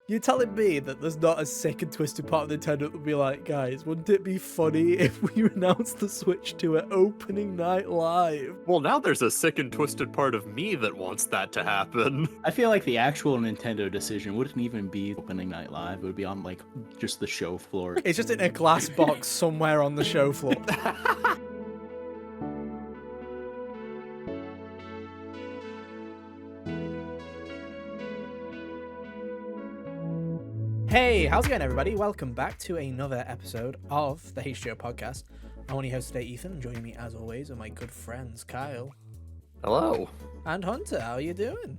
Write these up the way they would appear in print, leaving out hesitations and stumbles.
You're telling me that there's not a sick and twisted part of Nintendo that would be like, guys, wouldn't it be funny if we announced the Switch 2 at opening night live? Well, now there's a sick and twisted part of me that wants that to happen. I feel like the actual Nintendo decision wouldn't even be opening night live. It would be on, like, just the show floor. It's just in a glass box somewhere on the show floor. Hey, how's it going, everybody? Welcome back to another episode of the HGO podcast. I'm one of your hosts today, Ethan, and joining me as always are my good friends, Kyle. Hello. And Hunter. How are you doing?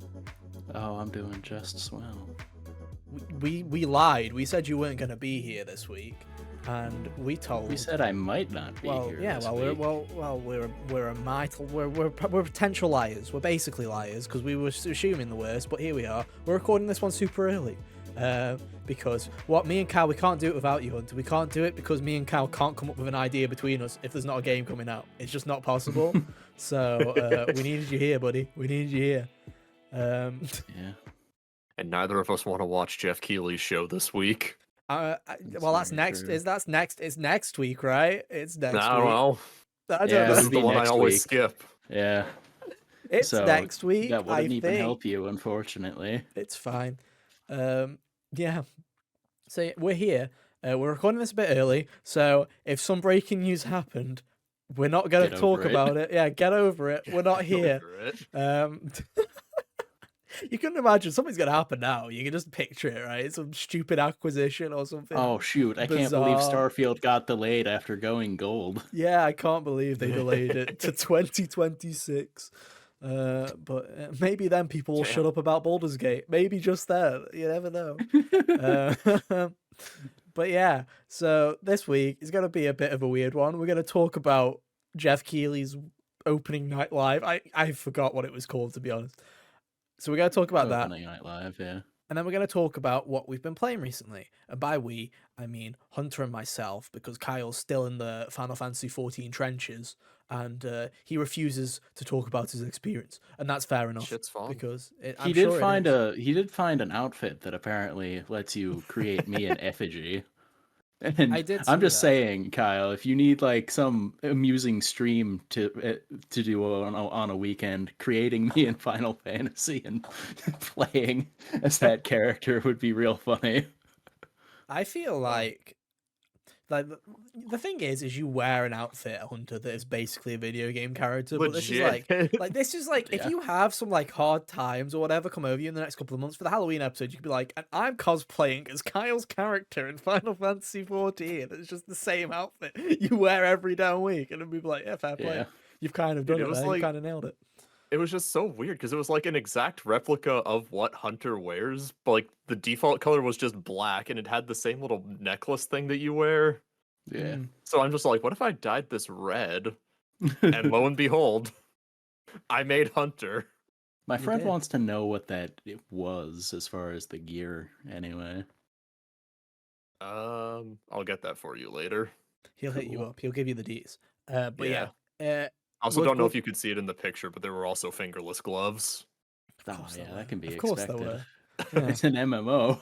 Oh, I'm doing just swell. We lied. We said you weren't going to be here this week, and we told. We said I might not be here. Yeah. This We're week. we're potential liars. We're basically liars because we were assuming the worst, but here we are. We're recording this one super early. Because me and Cal, we can't do it without you, Hunter. We can't do it because me and Cal can't come up with an idea between us if there's not a game coming out. It's just not possible. So we needed you here, buddy. We needed you here. Yeah. And neither of us want to watch Jeff Keighley's show this week. That's next. True. It's next week, right? It's next week. Well, I don't Yeah, know. this is the one I next always week. skip. Yeah. It's So, next week. That wouldn't I even think. help you, unfortunately. It's fine. Yeah. So we're here. We're recording this a bit early. So if some breaking news happened, we're not going to Get talk over it. about it. Yeah, get over it. We're not here. Over it. You couldn't imagine something's going to happen now. You can just picture it, right? Some stupid acquisition or something. Oh, shoot. I can't believe bizarre. Starfield got delayed after going gold. Yeah, I can't believe they delayed it to 2026. But maybe then people will shut up about Baldur's Gate. Maybe just then. You never know. But yeah, so this week is going to be a bit of a weird one. We're going to talk about Jeff Keighley's opening night live. I forgot what it was called, to be honest. So we're going to talk about that. Opening Night Live, yeah. And then we're going to talk about what we've been playing recently. And by we, I mean Hunter and myself, because Kyle's still in the Final Fantasy XIV trenches, and he refuses to talk about his experience. And that's fair enough. Shit's fun. Because He did find an outfit that apparently lets you create me an effigy. And I did I'm see just that. saying, Kyle, if you need like some amusing stream to do on a weekend, creating me in Final Fantasy and playing as that character would be real funny. I feel like the thing is you wear an outfit, Hunter, that is basically a video game character. But this is Legit. if Yeah. you have some like hard times or whatever come over you in the next couple of months for the Halloween episode, you could be like, and I'm cosplaying as Kyle's character in Final Fantasy XIV. It's just the same outfit you wear every damn week, and it'd be like, yeah, fair play. Yeah. You've kind of done Dude, it. it was There. You like- kind of nailed it. It was just so weird because it was like an exact replica of what Hunter wears, but like the default color was just black and it had the same little necklace thing that you wear. Yeah. So I'm just like, what if I dyed this red? And lo and behold, I made Hunter. My You friend did. wants to know what that it was as far as the gear, anyway. I'll get that for you later. He'll hit you Cool. up. He'll give you the D's. But yeah. Also, Would- don't know would- if you could see it in the picture, but there were also fingerless gloves. Of Oh, course yeah, there were. that can be Of course there expected. were. Yeah. It's an MMO.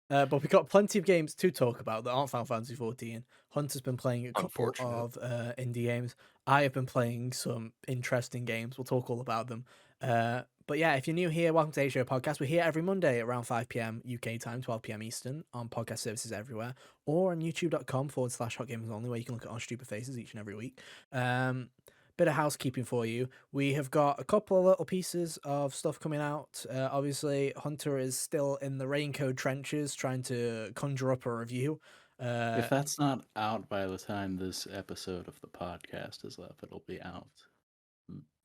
But we've got plenty of games to talk about that aren't Final Fantasy XIV. Hunter's been playing a couple Unfortunate. of indie games. I have been playing some interesting games. We'll talk all about them. But yeah, if you're new here, welcome to the HGO podcast. We're here every Monday around 5 p.m. UK time, 12 p.m. Eastern on podcast services everywhere, or on youtube.com/hotgamersonly, where you can look at our stupid faces each and every week. Bit of housekeeping for you. We have got a couple of little pieces of stuff coming out. Obviously, Hunter is still in the Raincoat trenches trying to conjure up a review. If that's not out by the time this episode of the podcast is up, it'll be out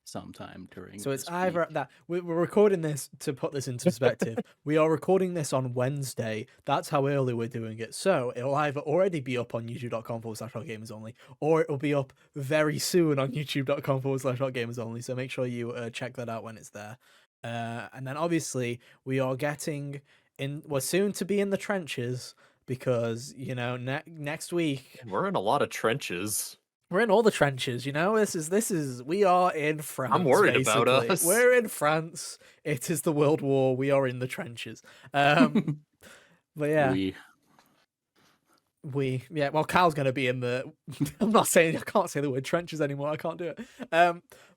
sometime during. So it's this either week. that we're recording this to put this into perspective. We are recording this on Wednesday. That's how early we're doing it. So it'll either already be up on youtube.com/hotgamersonly, or it'll be up very soon on youtube.com/hotgamersonly. So make sure you check that out when it's there. And then obviously we are we're soon to be in the trenches because next week. We're in a lot of trenches. We're in all the trenches, you know. We are in I'm France, worried about basically. us. We're in France. It is the World War. We are in the trenches. Um, but yeah, We yeah. Well, Kyle's gonna be in the. I'm not saying I can't say the word trenches anymore. I can't do it.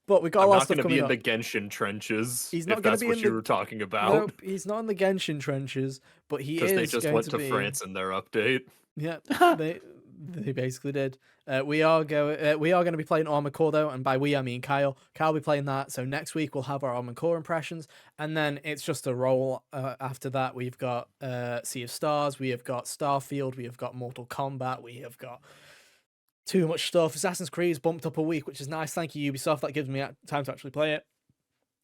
But we got a I'm lot of not going stuff to be coming in the up. Genshin trenches, He's if not gonna that's be in what you the. were talking about, Nope, he's not in the Genshin trenches, but he because they is just going went to to be. France in their update. Yeah, they basically did. We are going to be playing Armored Core though, and by we I mean Kyle. Kyle will be playing that. So next week we'll have our Armored Core impressions, and then it's just a roll. After that, we've got Sea of Stars, we have got Starfield, we have got Mortal Kombat, we have got too much stuff. Assassin's Creed's bumped up a week, which is nice. Thank you, Ubisoft. That gives me time to actually play it.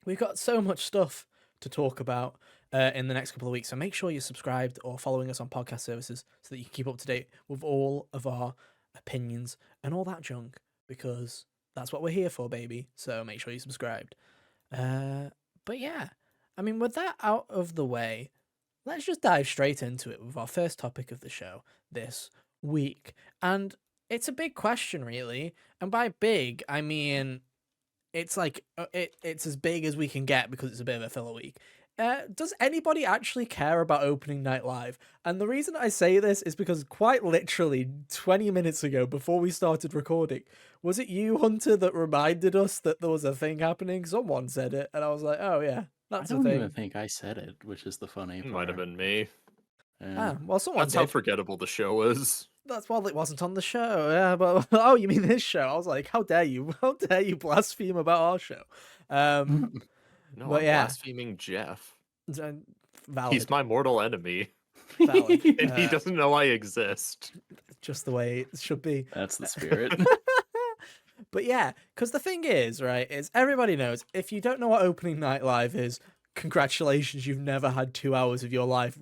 We've got so much stuff to talk about in the next couple of weeks. So make sure you're subscribed or following us on podcast services so that you can keep up to date with all of our opinions and all that junk, because that's what we're here for, baby. So make sure you're subscribed. But yeah, I mean, with that out of the way, let's just dive straight into it with our first topic of the show this week. And it's a big question, really. And by big, I mean it's like it's as big as we can get because it's a bit of a filler week. Does anybody actually care about opening night live? And the reason I say this is because quite literally 20 minutes ago, before we started recording, was it you, Hunter, that reminded us that there was a thing happening? Someone said it, and I was like, oh yeah, I that's a don't even thing. think I said it, which is the funny It might have part. been me. Yeah. Ah, well, someone That's how did. forgettable the show is. That's why it wasn't on the show. Yeah, but oh, you mean this show? I was like, how dare you? How dare you blaspheme about our show? Um, No, but I'm yeah, blaspheming Jeff. uh, He's valid. my mortal enemy, Valid. and he doesn't know I exist. Just the way it should be. That's the spirit. But yeah, because the thing is, right, is everybody knows if you don't know what opening night live is, congratulations, you've never had 2 hours of your life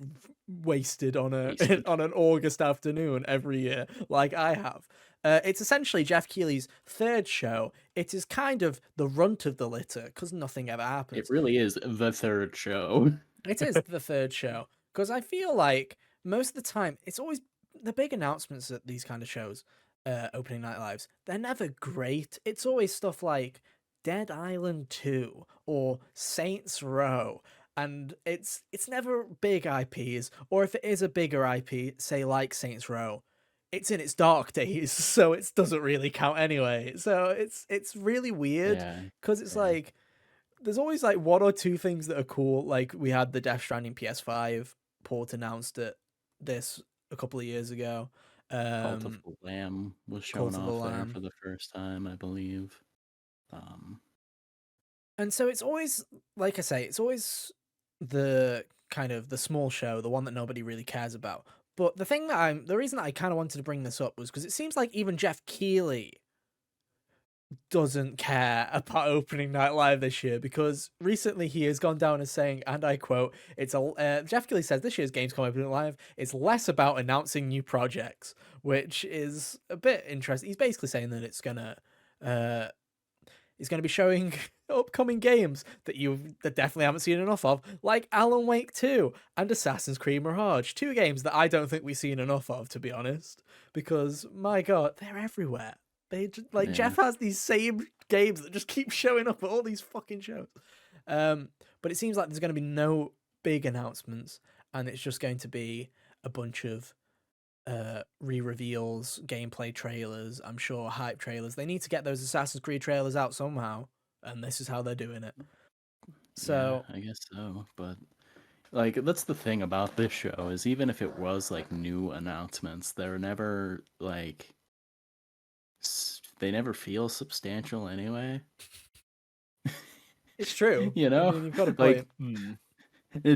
wasted on a Wasted. on an August afternoon every year, like I have. It's essentially Jeff Keighley's third show. It is kind of the runt of the litter because nothing ever It happens. really is the third show. It is the third show because I feel like most of the time it's always the big announcements at these kind of shows, opening night lives. They're never great. It's always stuff like Dead Island 2 or Saints Row, and it's never big IPs. Or if it is a bigger IP, say like Saints Row, it's in its dark days, so it doesn't really count anyway. So it's really weird Yeah. because it's Yeah. like there's always like one or two things that are cool. Like we had the Death Stranding PS5 port announced at this a couple of years ago. Cult of the Lamb was Cult shown of the off there Lamb. for the first time, I believe. Um, And so it's always, like I say, it's always the kind of the small show, the one that nobody really cares about. But the reason that I kind of wanted to bring this up was because it seems like even Jeff Keighley doesn't care about opening night live this year, because recently he has gone down as saying, and I quote, "It's a Jeff Keighley says this year's Gamescom Opening Live is less about announcing new projects," which is a bit interesting. He's basically saying that uh it's gonna be showing upcoming games that definitely haven't seen enough of, like Alan Wake 2 and Assassin's Creed Mirage, two games that I don't think we've seen enough of, to be honest, because my god, they're everywhere. They just, like yeah. Jeff has these same games that just keep showing up at all these fucking shows. But it seems like there's going to be no big announcements, and it's just going to be a bunch of re-reveals, gameplay trailers, I'm sure hype trailers. They need to get those Assassin's Creed trailers out somehow, and this is how they're doing it. Yeah, So I guess so. But like that's the thing about this show is even if it was like new announcements, they're never like they never feel substantial anyway. it's true. You I know? mean, you've got a Like point.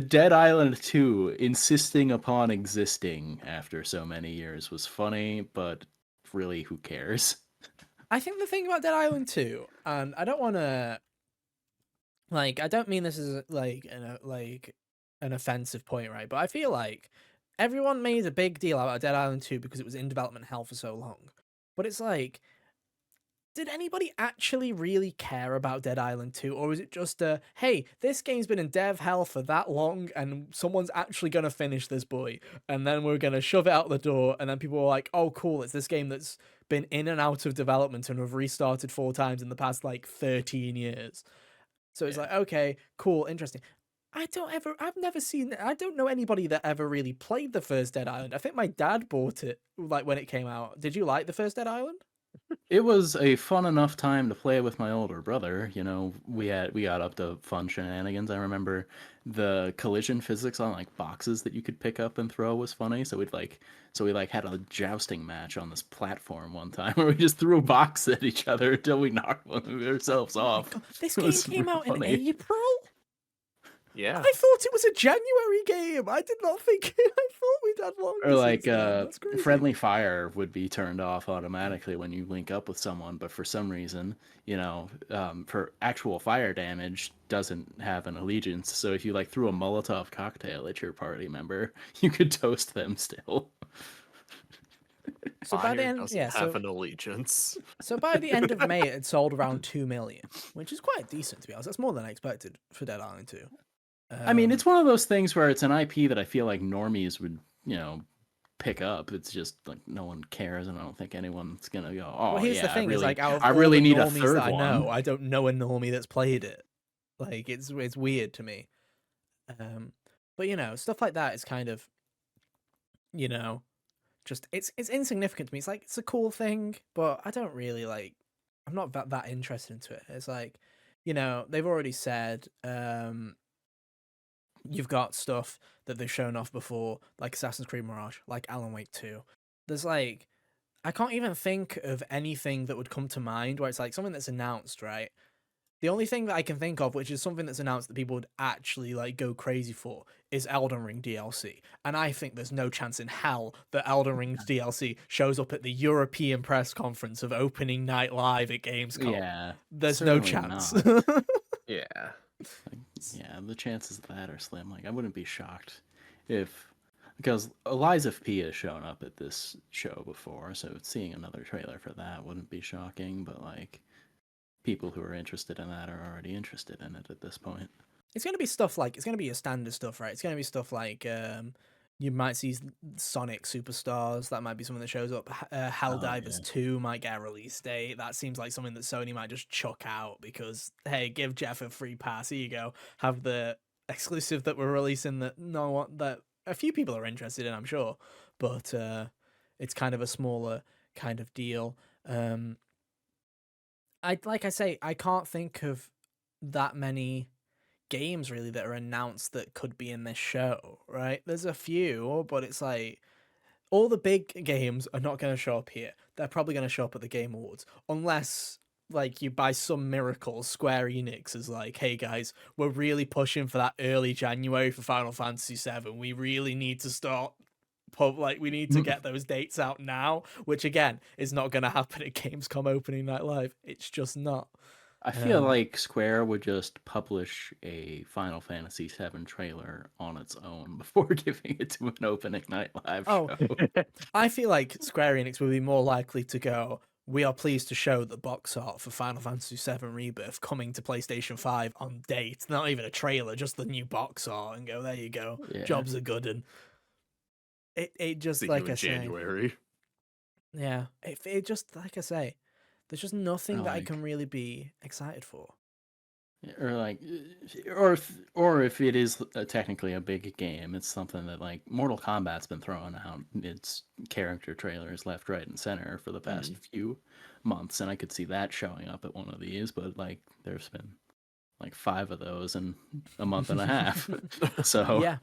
Dead Island 2 insisting upon existing after so many years was funny, but really who cares? I think the thing about Dead Island 2, and I don't want to, like, I don't mean this as like an offensive point, right? But I feel like everyone made a big deal about Dead Island 2 because it was in development hell for so long. But it's like did anybody actually really care about Dead Island 2, or is it just a hey, this game's been in dev hell for that long and someone's actually going to finish this boy and then we're going to shove it out the door, and then people are like, "Oh cool, it's this game that's been in and out of development and have restarted 4 times in the past like 13 years." So it's Yeah. like, "Okay, cool, interesting." I don't know anybody that ever really played the first Dead Island. I think my dad bought it like when it came out. Did you like the first Dead Island? It was a fun enough time to play with my older brother. You know, we got up to fun shenanigans. I remember the collision physics on like boxes that you could pick up and throw was funny. So we like had a jousting match on this platform one time where we just threw a box at each other until we knocked one of ourselves Oh my off. God, this It game was came real out in funny. April? Yeah. I thought it was a January game. I did not think I thought we'd had longer Or since like then. That's crazy. friendly fire would be turned off automatically when you link up with someone, but for some reason, for actual fire damage doesn't have an allegiance. So if you like threw a Molotov cocktail at your party member, you could toast them still. So by the Fire end, doesn't yeah, have an allegiance. so by the end of May, it had sold around 2 million, which is quite decent to be honest. That's more than I expected for Dead Island 2. I mean, it's one of those things where it's an IP that I feel like normies would, pick up. It's just like no one cares, and I don't think anyone's gonna go, "Oh well, here's the yeah, thing: is like out of I all really the need a normies third that I know, one." I don't know a normie that's played it. Like it's weird to me. But stuff like that is kind of, you know, just it's insignificant to me. It's like it's a cool thing, but I don't really like. I'm not that interested into it. It's like, they've already said you've got stuff that they've shown off before, like Assassin's Creed Mirage, like Alan Wake 2. There's like I can't even think of anything that would come to mind where it's like something that's announced, right? The only thing that I can think of, which is something that's announced that people would actually like go crazy for, is Elden Ring DLC. And I think there's no chance in hell that Elden Ring DLC shows up at the European press conference of opening night live at Gamescom. Yeah, There's no certainly chance. not. Yeah. Like, yeah, the chances of that are slim. Like, I wouldn't be shocked if, because Eliza P has shown up at this show before, so seeing another trailer for that wouldn't be shocking. But like, people who are interested in that are already interested in it at this point. It's going to be stuff like, it's going to be your standard stuff, right? It's going to be stuff like, you might see Sonic Superstars. That might be something that shows up. Helldivers 2 might get a release date. That seems like something that Sony might just chuck out because, hey, give Jeff a free pass. Here you go. Have the exclusive that we're releasing that a few people are interested in, I'm sure. But it's kind of a smaller kind of deal. Like I say, I can't think of that many games really that are announced that could be in this show, right? There's a few, but it's like all the big games are not going to show up here. They're probably going to show up at the Game Awards, unless like you by some miracle Square Enix is like, hey guys, we're really pushing for that early January for Final Fantasy VII. We really need to start we need to get those dates out now, which again is not going to happen at Gamescom Opening Night Live. It's just not. I feel like Square would just publish a Final Fantasy VII trailer on its own before giving it to an opening night live show. I feel like Square Enix would be more likely to go, we are pleased to show the box art for Final Fantasy VII Rebirth coming to PlayStation 5 on date. Not even a trailer, just the new box art, and go, there you go. Yeah. Jobs are good. And it just, See like you in I say. January. Yeah. It just, like I say, there's just nothing that I Like- can really be excited for. Or like, or if it is technically a big game, it's something that like Mortal Kombat's been throwing out its character trailers left, right, and center for the past few months, and I could see that showing up at one of these. But like, there's been like 5 of those in a month and a half. So Yeah.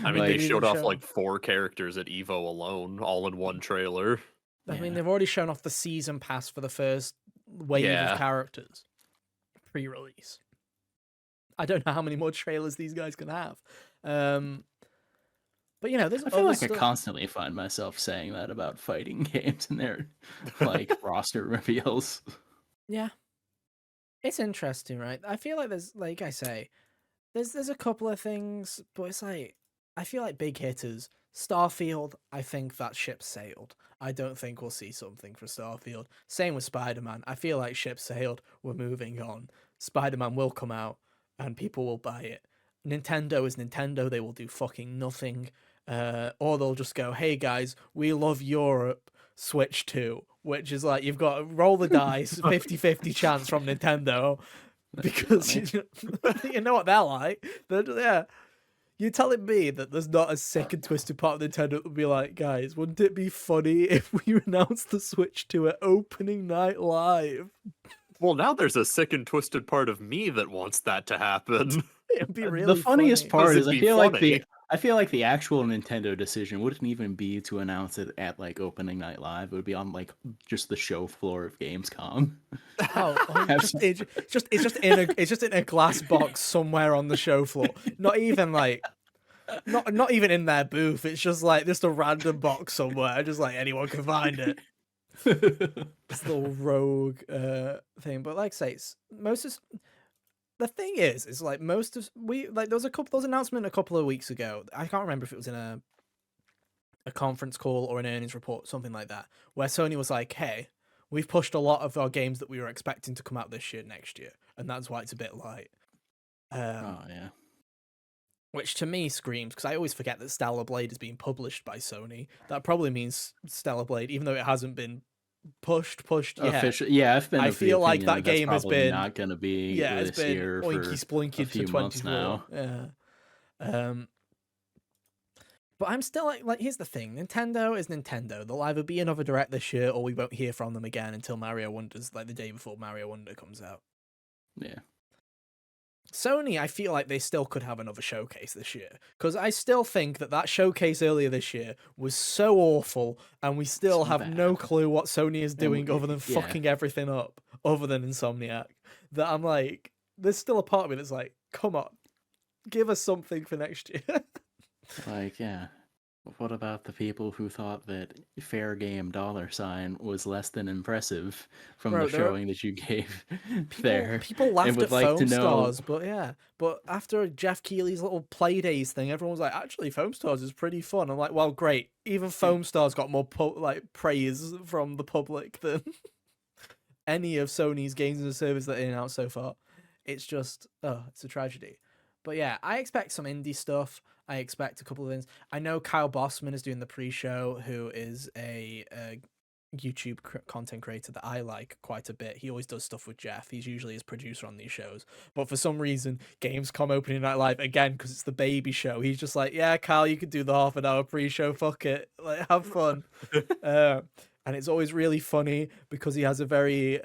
I mean, like, they showed even off show- like 4 characters at Evo alone, all in one trailer. I mean, Yeah. they've already shown off the season pass for the first wave Yeah. of characters pre-release. I don't know how many more trailers these guys can have. But there's I feel other like I stuff. constantly find myself saying that about fighting games and their like roster reveals. Yeah. It's interesting, right? I feel like there's, like I say, there's a couple of things, but it's like I feel like big hitters. Starfield, I think that ship sailed. I don't think we'll see something for Starfield. Same with Spider-Man. I feel like ship sailed. We're moving on. Spider-Man will come out and people will buy it. Nintendo is Nintendo. They will do fucking nothing. Or they'll just go, hey guys, we love Europe. Switch 2, which is like you've got to roll the dice, 50-50 chance from Nintendo because you know what they're like. Yeah. You're telling me that there's not a sick and twisted part of Nintendo that would be like, guys, wouldn't it be funny if we announced the Switch 2 at opening night live? Well, now there's a sick and twisted part of me that wants that to happen. It'd be really the funniest funny. part is It'd be funny. I feel like the actual Nintendo decision wouldn't even be to announce it at like opening night live. It would be on like just the show floor of Gamescom. It's just in a glass box somewhere on the show floor. Not even like not even in their booth. It's just like just a random box somewhere. Just like anyone can find it. This little rogue thing. But like I say, the thing is like most of there was an announcement a couple of weeks ago. I can't remember if it was in a conference call or an earnings report, something like that, where Sony was like, hey, we've pushed a lot of our games that we were expecting to come out this year next year, and that's why it's a bit light. Oh yeah. Which to me screams, because I always forget that Stellar Blade is being published by Sony. That probably means Stellar Blade, even though it hasn't been pushed yet. Yeah, I've been. I feel like that game has been not going to be. Yeah, it's been year oinky splinky to 24 now. Yeah. But I'm still like here's the thing: Nintendo is Nintendo. There'll either be another direct this year, or we won't hear from them again until Mario Wonders, like the day before Mario Wonder comes out. Yeah. Sony, I feel like they still could have another showcase this year, because I still think that showcase earlier this year was so awful, and we still have no clue what Sony is doing other than fucking everything up, other than Insomniac. That I'm like, there's still a part of me that's like, come on, give us something for next year. Like, yeah. What about the people who thought that Fair Game $sign was less than impressive from the showing that you gave there? People laughed at like Foam Stars, but yeah. But after Jeff Keighley's little Play Days thing, everyone was like, actually, Foam Stars is pretty fun. I'm like, well, great. Even Foam Stars got more praise from the public than any of Sony's games as a service that they announced so far. It's just, it's a tragedy. But yeah, I expect some indie stuff. I expect a couple of things. I know Kyle Bossman is doing the pre-show, who is a YouTube content creator that I like quite a bit. He always does stuff with Jeff. He's usually his producer on these shows. But for some reason, Gamescom Opening Night Live, again, because it's the baby show, he's just like, yeah, Kyle, you could do the half an hour pre-show. Fuck it. Like, have fun. And it's always really funny because he has a very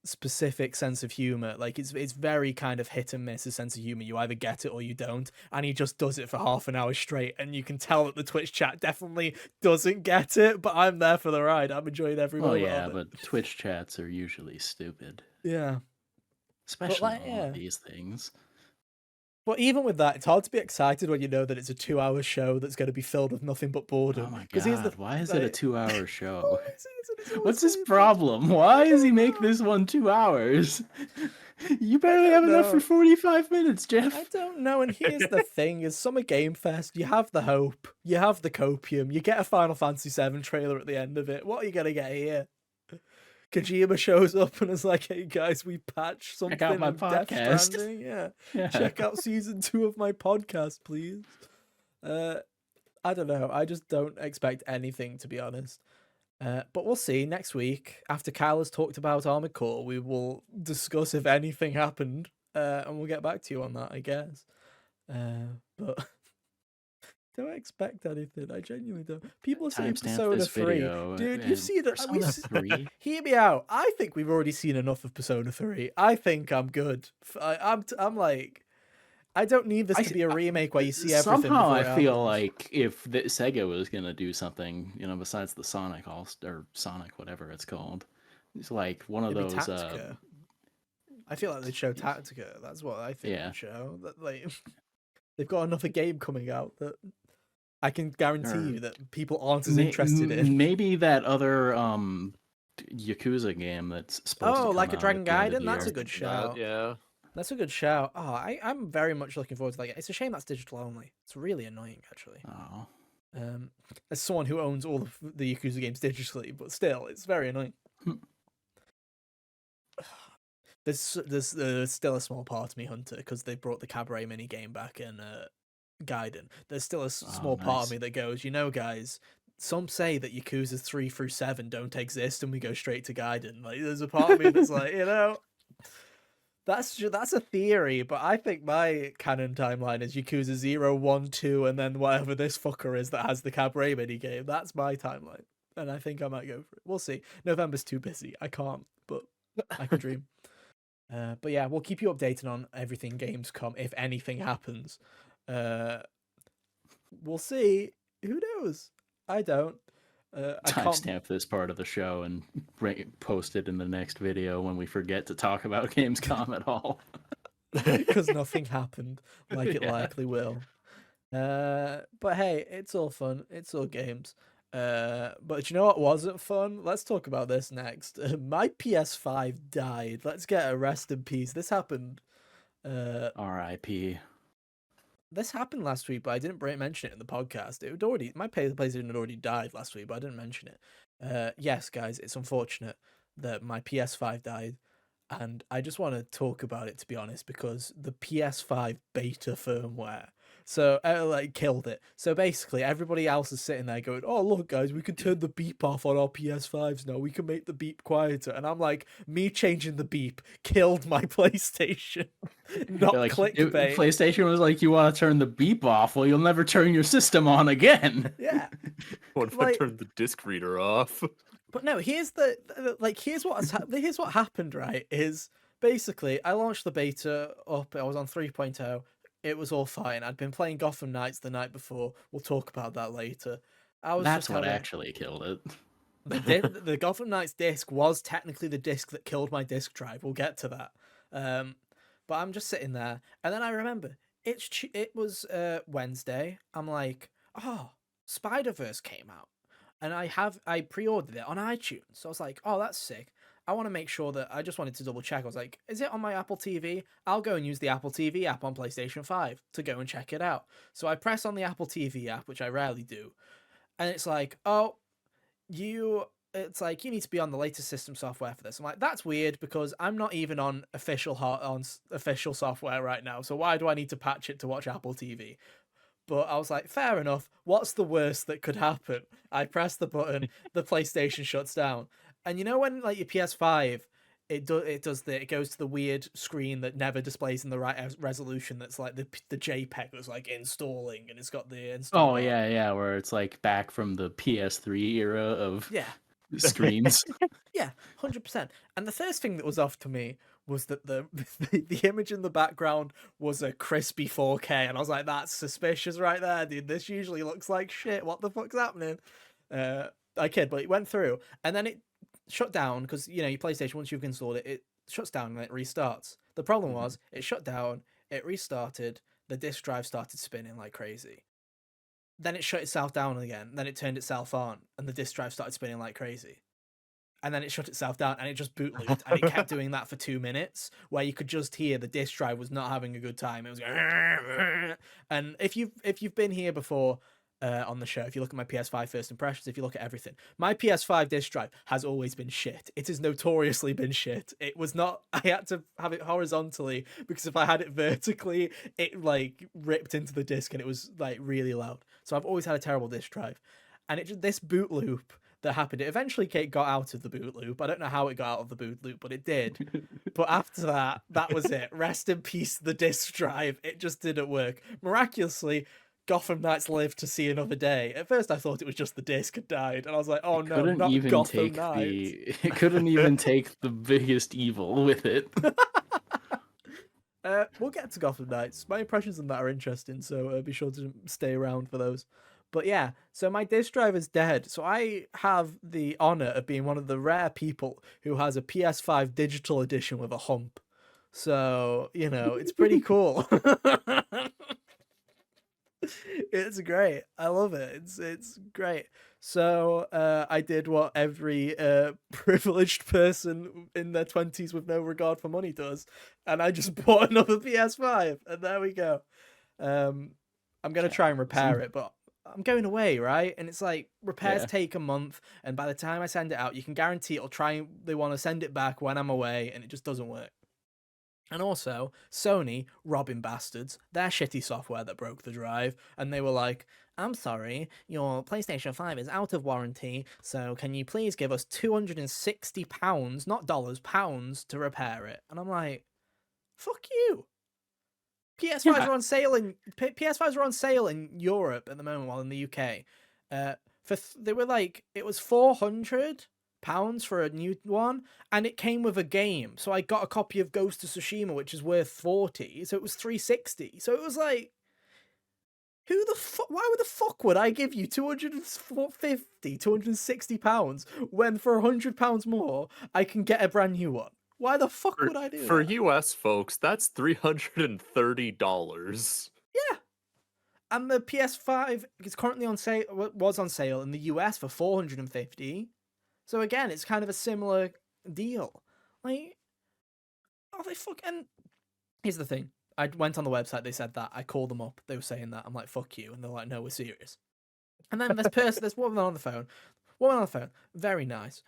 specific sense of humor. Like it's very kind of hit and miss, a sense of humor. You either get it or you don't. And he just does it for half an hour straight. And you can tell that the Twitch chat definitely doesn't get it, but I'm there for the ride. I'm enjoying every moment of it. Oh yeah, but Twitch chats are usually stupid. Yeah. Especially on these things. But even with that, it's hard to be excited when you know that it's a 2-hour show that's going to be filled with nothing but boredom. Oh my god, why is it a 2-hour show? What's his his problem? Why does he make this one 2 hours? You barely have enough for 45 minutes, Jeff. I don't know, and here's the thing, is Summer Game Fest, you have the hope, you have the copium, you get a Final Fantasy VII trailer at the end of it. What are you going to get here? Kojima shows up and is like, hey guys, we patched something. Check out my podcast. Yeah. Check out season 2 of my podcast, please. I don't know. I just don't expect anything, to be honest. But we'll see next week. After Kyle has talked about Armored Core, we will discuss if anything happened, and we'll get back to you on that, I guess. But don't expect anything. I genuinely don't. People are saying Persona 3. Dude, you've seen it. Persona 3? Hear me out. I think we've already seen enough of Persona 3. I think I'm good. I'm like, I don't need this to be a remake where you see everything. Somehow I feel like if Sega was going to do something, besides the Sonic or Sonic, whatever it's called, it's like one of those. I feel like they'd show Tactica. That's what I think they'd show. That, like, they've got another game coming out that I can guarantee you that people aren't as interested in. Maybe that other Yakuza game that's supposed to come like a out Dragon at the end of Gaiden? That's year. a good shout. Yeah. That's a good shout. Oh, I'm very much looking forward to that. It's a shame that's digital only. It's really annoying, actually. Oh, As someone who owns all of the Yakuza games digitally, but still, it's very annoying. There's still a small part of me, Hunter, because they brought the cabaret mini game back in Gaiden. There's still a small part of nice. me that goes, guys. Some say that Yakuza 3 through 7 don't exist, and we go straight to Gaiden. Like, there's a part of me that's like, that's a theory, but I think my canon timeline is Yakuza 0, 1, 2, and then whatever this fucker is that has the cabaret mini game. That's my timeline, and I think I might go for it. We'll see. November's too busy. I can't, but I can dream. But yeah, we'll keep you updated on everything Gamescom if anything happens. We'll see. Who knows? I don't. I can't. Timestamp this part of the show and post it in the next video when we forget to talk about Gamescom at all. Because nothing happened, like it Yeah. likely will. But hey, it's all fun. It's all games. But you know what wasn't fun? Let's talk about this next. My PS5 died. Let's get a rest in peace. This happened. R.I.P. This happened last week, but I didn't mention it in the podcast. It had already my PlayStation had already died last week, but I didn't mention it. Yes, guys, it's unfortunate that my PS5 died, and I just want to talk about it, to be honest, because the PS5 beta firmware killed it. So basically, everybody else is sitting there going, "Oh, look, guys, we can turn the beep off on our PS5s now. We can make the beep quieter." And I'm like, me changing the beep killed my PlayStation. Not Like, clickbait. PlayStation was like, you want to turn the beep off? Well, you'll never turn your system on again. Yeah. What if I Like- turned the disc reader off? But no, here's here's what happened, right? Is basically I launched the beta up. I was on 3.0. It was all fine. I'd been playing Gotham Knights the night before. We'll talk about that later. That's what actually killed it. The Gotham Knights disc was technically the disc that killed my disc drive. We'll get to that. But I'm just sitting there, and then I remember it was Wednesday. I'm like, oh, Spider-Verse came out, and I pre-ordered it on iTunes. So I was like, oh, that's sick. I want to make sure that I just wanted to double check. I was like, is it on my Apple TV? I'll go and use the Apple TV app on PlayStation 5 to go and check it out. So I press on the Apple TV app, which I rarely do, and it's like, oh, it's like you need to be on the latest system software for this. I'm like, that's weird because I'm not even on official software right now. So why do I need to patch it to watch Apple TV? But I was like, fair enough. What's the worst that could happen? I press the button, the PlayStation shuts down. And you know when like your PS5, it goes to the weird screen that never displays in the right resolution. That's like the JPEG was like installing, and it's got the install. Oh yeah, where it's like back from the PS3 era of Yeah. screens. Yeah, 100%. And the first thing that was off to me was that the image in the background was a crispy 4K, and I was like, that's suspicious right there, dude. This usually looks like shit. What the fuck's happening? I kid, but it went through, and then it shut down because your PlayStation, once you've installed it, it shuts down and it restarts. The problem was it shut down, it restarted, the disk drive started spinning like crazy. Then it shut itself down again, then it turned itself on, and the disk drive started spinning like crazy. And then it shut itself down, and it just boot looped, and it kept doing that for 2 minutes, where you could just hear the disk drive was not having a good time. It was going, and if you've been here before on the show, if you look at my PS5 first impressions, if you look at everything, my PS5 disk drive has always been shit. It has notoriously been shit. It was not. I had to have it horizontally because if I had it vertically, it like ripped into the disc, and it was like really loud. So I've always had a terrible disk drive, and this boot loop that happened. It eventually got out of the boot loop. I don't know how it got out of the boot loop, but it did. But after that, that was it. Rest in peace, the disk drive. It just didn't work. Miraculously, Gotham Knights lived to see another day. At first, I thought it was just the disc had died, and I was like, "Oh no, not Gotham Knights!" It couldn't even take the biggest evil with it. We'll get to Gotham Knights. My impressions on that are interesting, so be sure to stay around for those. But yeah, so my disk drive is dead. So I have the honor of being one of the rare people who has a PS5 digital edition with a hump. So, it's pretty cool. It's great. I love it. It's great. So I did what every privileged person in their 20s with no regard for money does, and I just bought another PS5, and there we go. Um, I'm gonna try and repair Capitalism. it, but I'm going away, right? And it's like repairs Yeah. take a month, and by the time I send it out, you can guarantee it'll try and they want to send it back when I'm away, and it just doesn't work. And also, Sony, robbing bastards, their shitty software that broke the drive, and they were like, I'm sorry, your PlayStation 5 is out of warranty, so can you please give us £260, not dollars, pounds, to repair it? And I'm like, fuck you. PS5s Yeah. are on sale in PS5s are on sale in Europe at the moment, while in the UK, they were like it was £400 for a new one, and it came with a game. So I got a copy of Ghost of Tsushima, which is worth 40, so it was 360. So it was like, who the fuck? Why the fuck would I give you 250, £260 when for £100 more I can get a brand new one? Why the fuck would I do For that? US folks, that's $330. Yeah. And the PS5 is currently on sale, was on sale in the US for 450. So again, it's kind of a similar deal. Like, oh, they fuck. And here's the thing: I went on the website, they said that. I called them up, they were saying that. I'm like, fuck you, and they're like, no, we're serious. And then this woman on the phone, very nice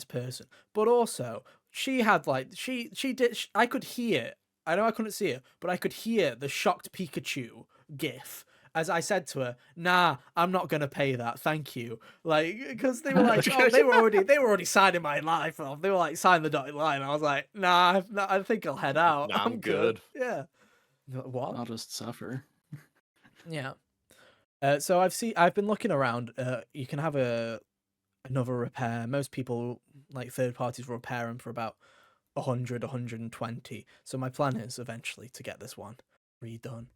person, but also she had like she did. I could hear. I know I couldn't see her, but I could hear the shocked Pikachu gif as I said to her, "Nah, I'm not gonna pay that, thank you." Like, because they were like, oh, they were already signing my life off. They were like, sign the dotted line. I was like, nah, I think I'll head out. Nah, I'm I'm good. good. Yeah. What? I'll just suffer. Yeah. So I've been looking around. You can have another repair. Most people, like third parties, will repair them for about 100, 120. So my plan is eventually to get this one redone.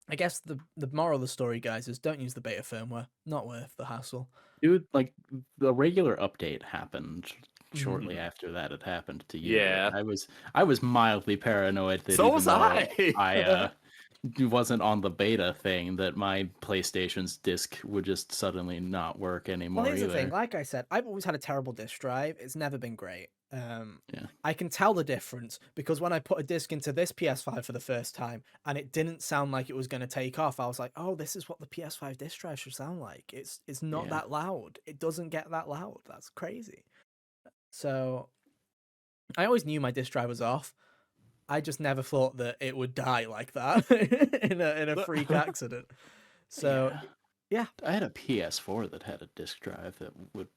I guess the moral of the story, guys, is don't use the beta firmware. Not worth the hassle. Dude, like the regular update happened shortly Mhm. after that it happened to you. Yeah. I was mildly paranoid that So even was though I. I wasn't on the beta thing, that my PlayStation's disc would just suddenly not work Well, anymore here's the thing. either. Like I said, I've always had a terrible disk drive. It's never been great. Yeah. I can tell the difference because when I put a disc into this PS5 for the first time and it didn't sound like it was going to take off, I was like, "Oh, this is what the PS5 disc drive should sound like. It's not Yeah. that loud. It doesn't get that loud. That's crazy." So I always knew my disc drive was off. I just never thought that it would die like that in a freak accident. So Yeah. yeah. I had a PS4 that had a disk drive that would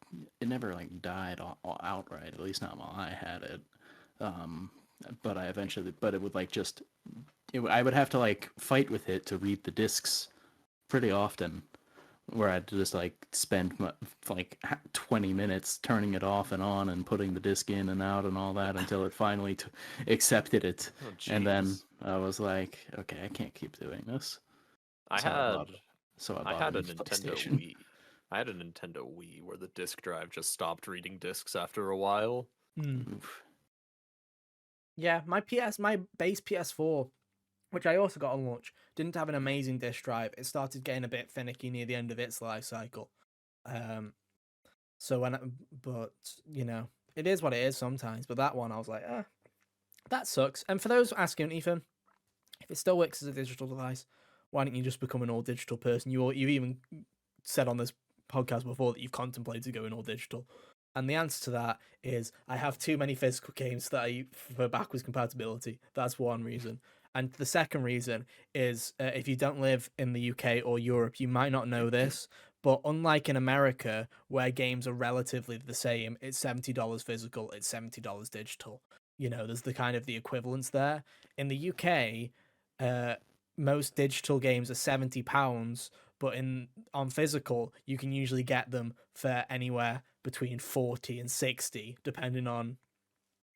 it never like died outright, at least not while I had it. Um, but it would like just I would have to like fight with it to read the discs pretty often, where I'd just like spend like 20 minutes turning it off and on and putting the disc in and out and all that until it finally accepted it. Oh, And then jeez. I was like, okay, I can't keep doing this. I So I had bought I had a a new Nintendo PlayStation. Wii. I had a Nintendo Wii where the disk drive just stopped reading discs after a while. Oof. Yeah, my base PS4, which I also got on launch, didn't have an amazing disk drive. It started getting a bit finicky near the end of its life cycle. So but you know, it is what it is sometimes. But that one, I was like, that sucks. And for those asking, Ethan, if it still works as a digital device, why don't you just become an all digital person? You even said on this podcast before that you've contemplated going all digital. And the answer to that is I have too many physical games that I for backwards compatibility. That's one reason. And the second reason is if you don't live in the UK or Europe, you might not know this, but unlike in America, where games are relatively the same, it's $70 physical, it's $70 digital. You know, there's the kind of the equivalence there. In the UK, uh, most digital games are £70, but on physical, you can usually get them for anywhere between 40 and 60, depending on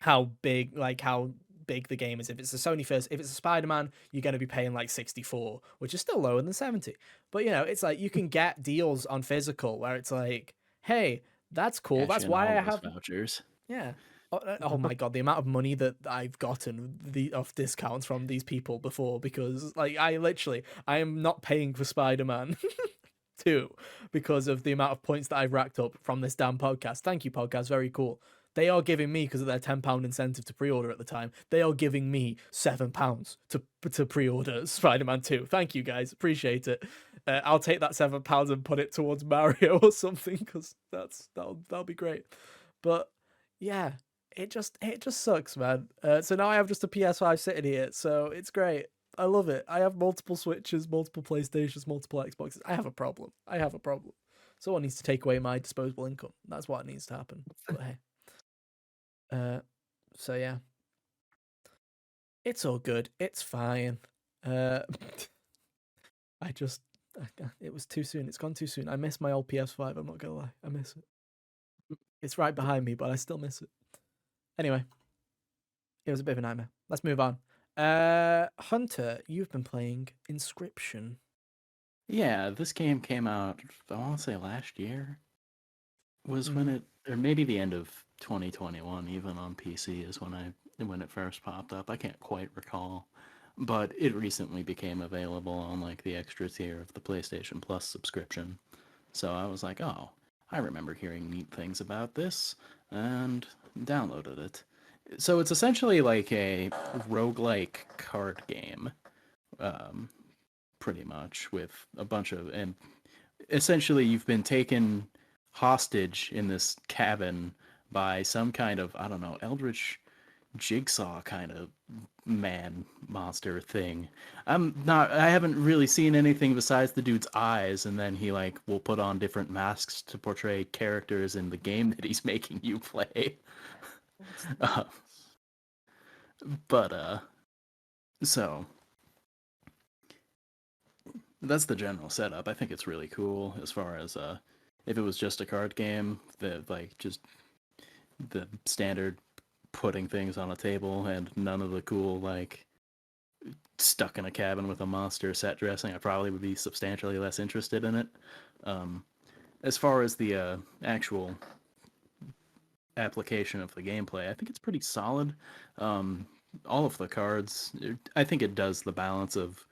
how big the game is. If it's if it's a Spider-Man, you're going to be paying like 64, which is still lower than 70. But you know, it's like you can get deals on physical where it's like, hey, that's cool. Cash That's in why all I those have vouchers. yeah. Oh my god, the amount of money that I've gotten off discounts from these people before, because like I am not paying for Spider-Man 2 because of the amount of points that I've racked up from this damn podcast. Thank you, podcast, very cool. They are giving me, because of their £10 incentive to pre-order at the time, they are giving me £7 to pre-order Spider-Man 2. Thank you guys, appreciate it. I'll take that £7 and put it towards Mario or something, because that'll be great. But yeah, it just sucks, man. So now I have just a PS5 sitting here, so it's great. I love it. I have multiple Switches, multiple PlayStations, multiple Xboxes. I have a problem. Someone needs to take away my disposable income. That's what needs to happen. But hey. So yeah. It's all good. It's fine. Uh I just it was too soon. It's gone too soon. I miss my old PS5, I'm not gonna lie. I miss it. It's right behind me, but I still miss it. Anyway, it was a bit of a nightmare. Let's move on. Hunter, you've been playing Inscryption. Yeah, this game came out, I want to say last year was when it, or maybe the end of 2021, even on PC is when it first popped up. I can't quite recall, but it recently became available on like the extra tier of the PlayStation Plus subscription. So I was like, oh, I remember hearing neat things about this, and downloaded it. So it's essentially like a roguelike card game, um, pretty much, with a bunch of, and essentially you've been taken hostage in this cabin by some kind of, I don't know, eldritch jigsaw kind of man monster thing. I haven't really seen anything besides the dude's eyes, and then he like will put on different masks to portray characters in the game that he's making you play. uh, but so that's the general setup. I think it's really cool as far as if it was just a card game, that like just the standard putting things on a table and none of the cool like stuck in a cabin with a monster set dressing, I probably would be substantially less interested in it. As far as the actual application of the gameplay, I think it's pretty solid. All of the cards, I think it does the balance of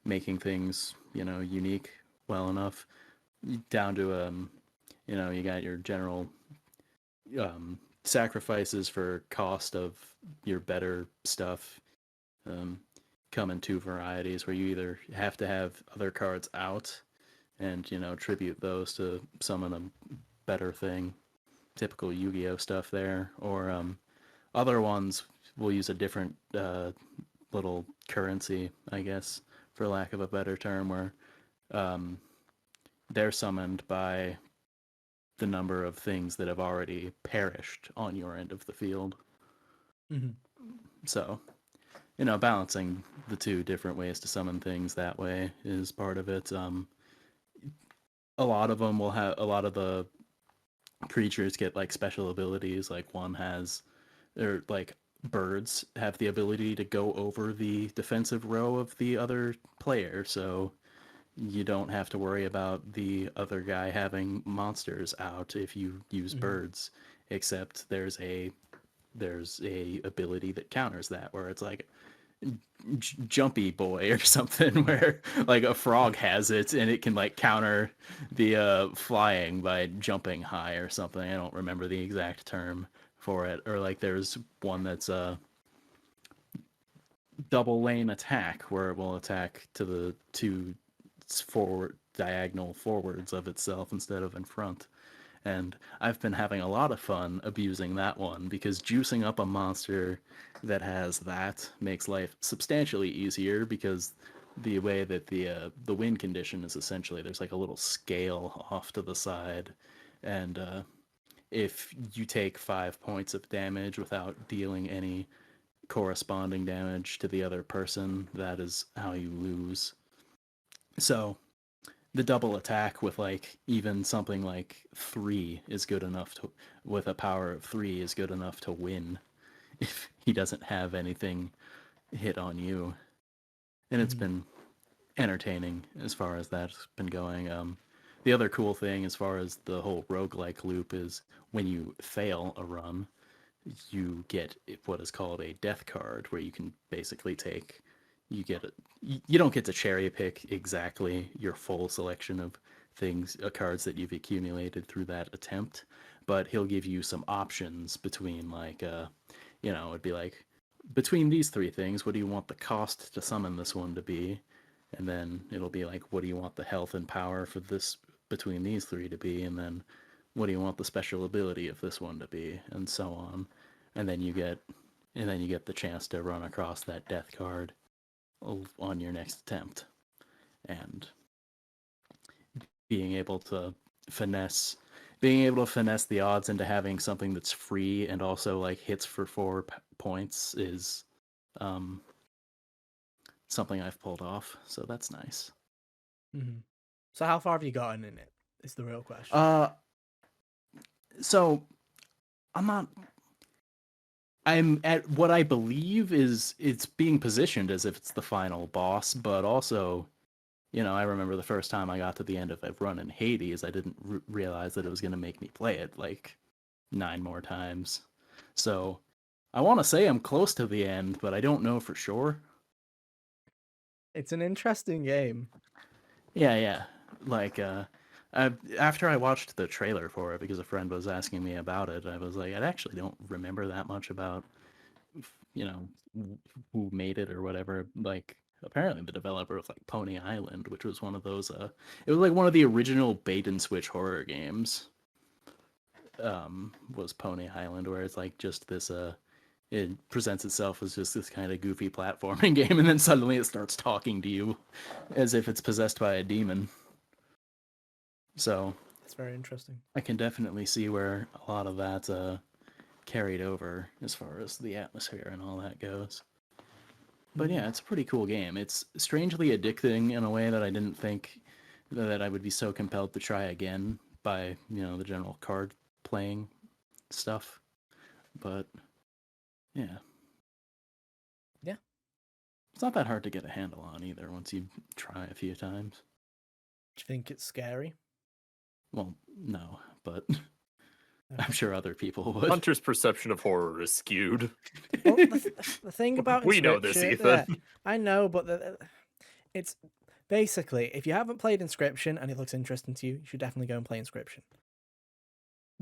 making things, unique well enough, down to you got your general sacrifices for cost of your better stuff, come in two varieties where you either have to have other cards out and tribute those to summon a better thing, typical Yu-Gi-Oh stuff there, or other ones will use a different little currency, I guess, for lack of a better term, where they're summoned by the number of things that have already perished on your end of the field. Mm-hmm. So, balancing the two different ways to summon things that way is part of it. A lot of them will have, a lot of the creatures get like special abilities, like one has, or like birds have the ability to go over the defensive row of the other player, so you don't have to worry about the other guy having monsters out if you use birds, except there's a ability that counters that, where it's like Jumpy Boy or something, where like a frog has it and it can like counter the flying by jumping high or something. I don't remember the exact term for it. Or like there's one that's a double lane attack, where it will attack to the two forward diagonal forwards of itself instead of in front. And I've been having a lot of fun abusing that one, because juicing up a monster that has that makes life substantially easier, because the way that the win condition is, essentially there's like a little scale off to the side, and if you take 5 points of damage without dealing any corresponding damage to the other person, that is how you lose. So the double attack with like even something like 3 is good enough to, with a power of 3 is good enough to win if he doesn't have anything hit on you. And it's been entertaining as far as that's been going. The other cool thing as far as the whole roguelike loop is when you fail a run, you get what is called a death card, where you can basically take, you don't get to cherry pick exactly your full selection of things, cards that you've accumulated through that attempt, but he'll give you some options between like, it'd be like, between these three things, what do you want the cost to summon this one to be? And then it'll be like, what do you want the health and power for this between these three to be? And then what do you want the special ability of this one to be? And so on. And then you get the chance to run across that death card on your next attempt. And being able to finesse the odds into having something that's free and also like hits for 4 points is something I've pulled off, so that's nice. Mm-hmm. So how far have you gotten in it? Is the real question. So I'm at what I believe is it's being positioned as if it's the final boss, but also, I remember the first time I got to the end of a run in Hades, I didn't realize that it was going to make me play it like 9 more times. So I want to say I'm close to the end, but I don't know for sure. It's an interesting game. Yeah. Like, after I watched the trailer for it, because a friend was asking me about it, I was like, I actually don't remember that much about, who made it or whatever. Like, apparently the developer of like Pony Island, which was one of those, it was like one of the original bait and switch horror games. Was Pony Island, where it's like just this, it presents itself as just this kind of goofy platforming game, and then suddenly it starts talking to you as if it's possessed by a demon. So It's very interesting. I can definitely see where a lot of that carried over as far as the atmosphere and all that goes. But yeah, it's a pretty cool game. It's strangely addicting in a way that I didn't think that I would be so compelled to try again by, the general card playing stuff. But yeah. Yeah. It's not that hard to get a handle on either once you try a few times. Do you think it's scary? Well, no, but I'm sure other people would. Hunter's perception of horror is skewed. Well, the thing about We know this, Inscryption, Ethan. yeah, I know, but it's basically, if you haven't played Inscryption and it looks interesting to you, you should definitely go and play Inscryption.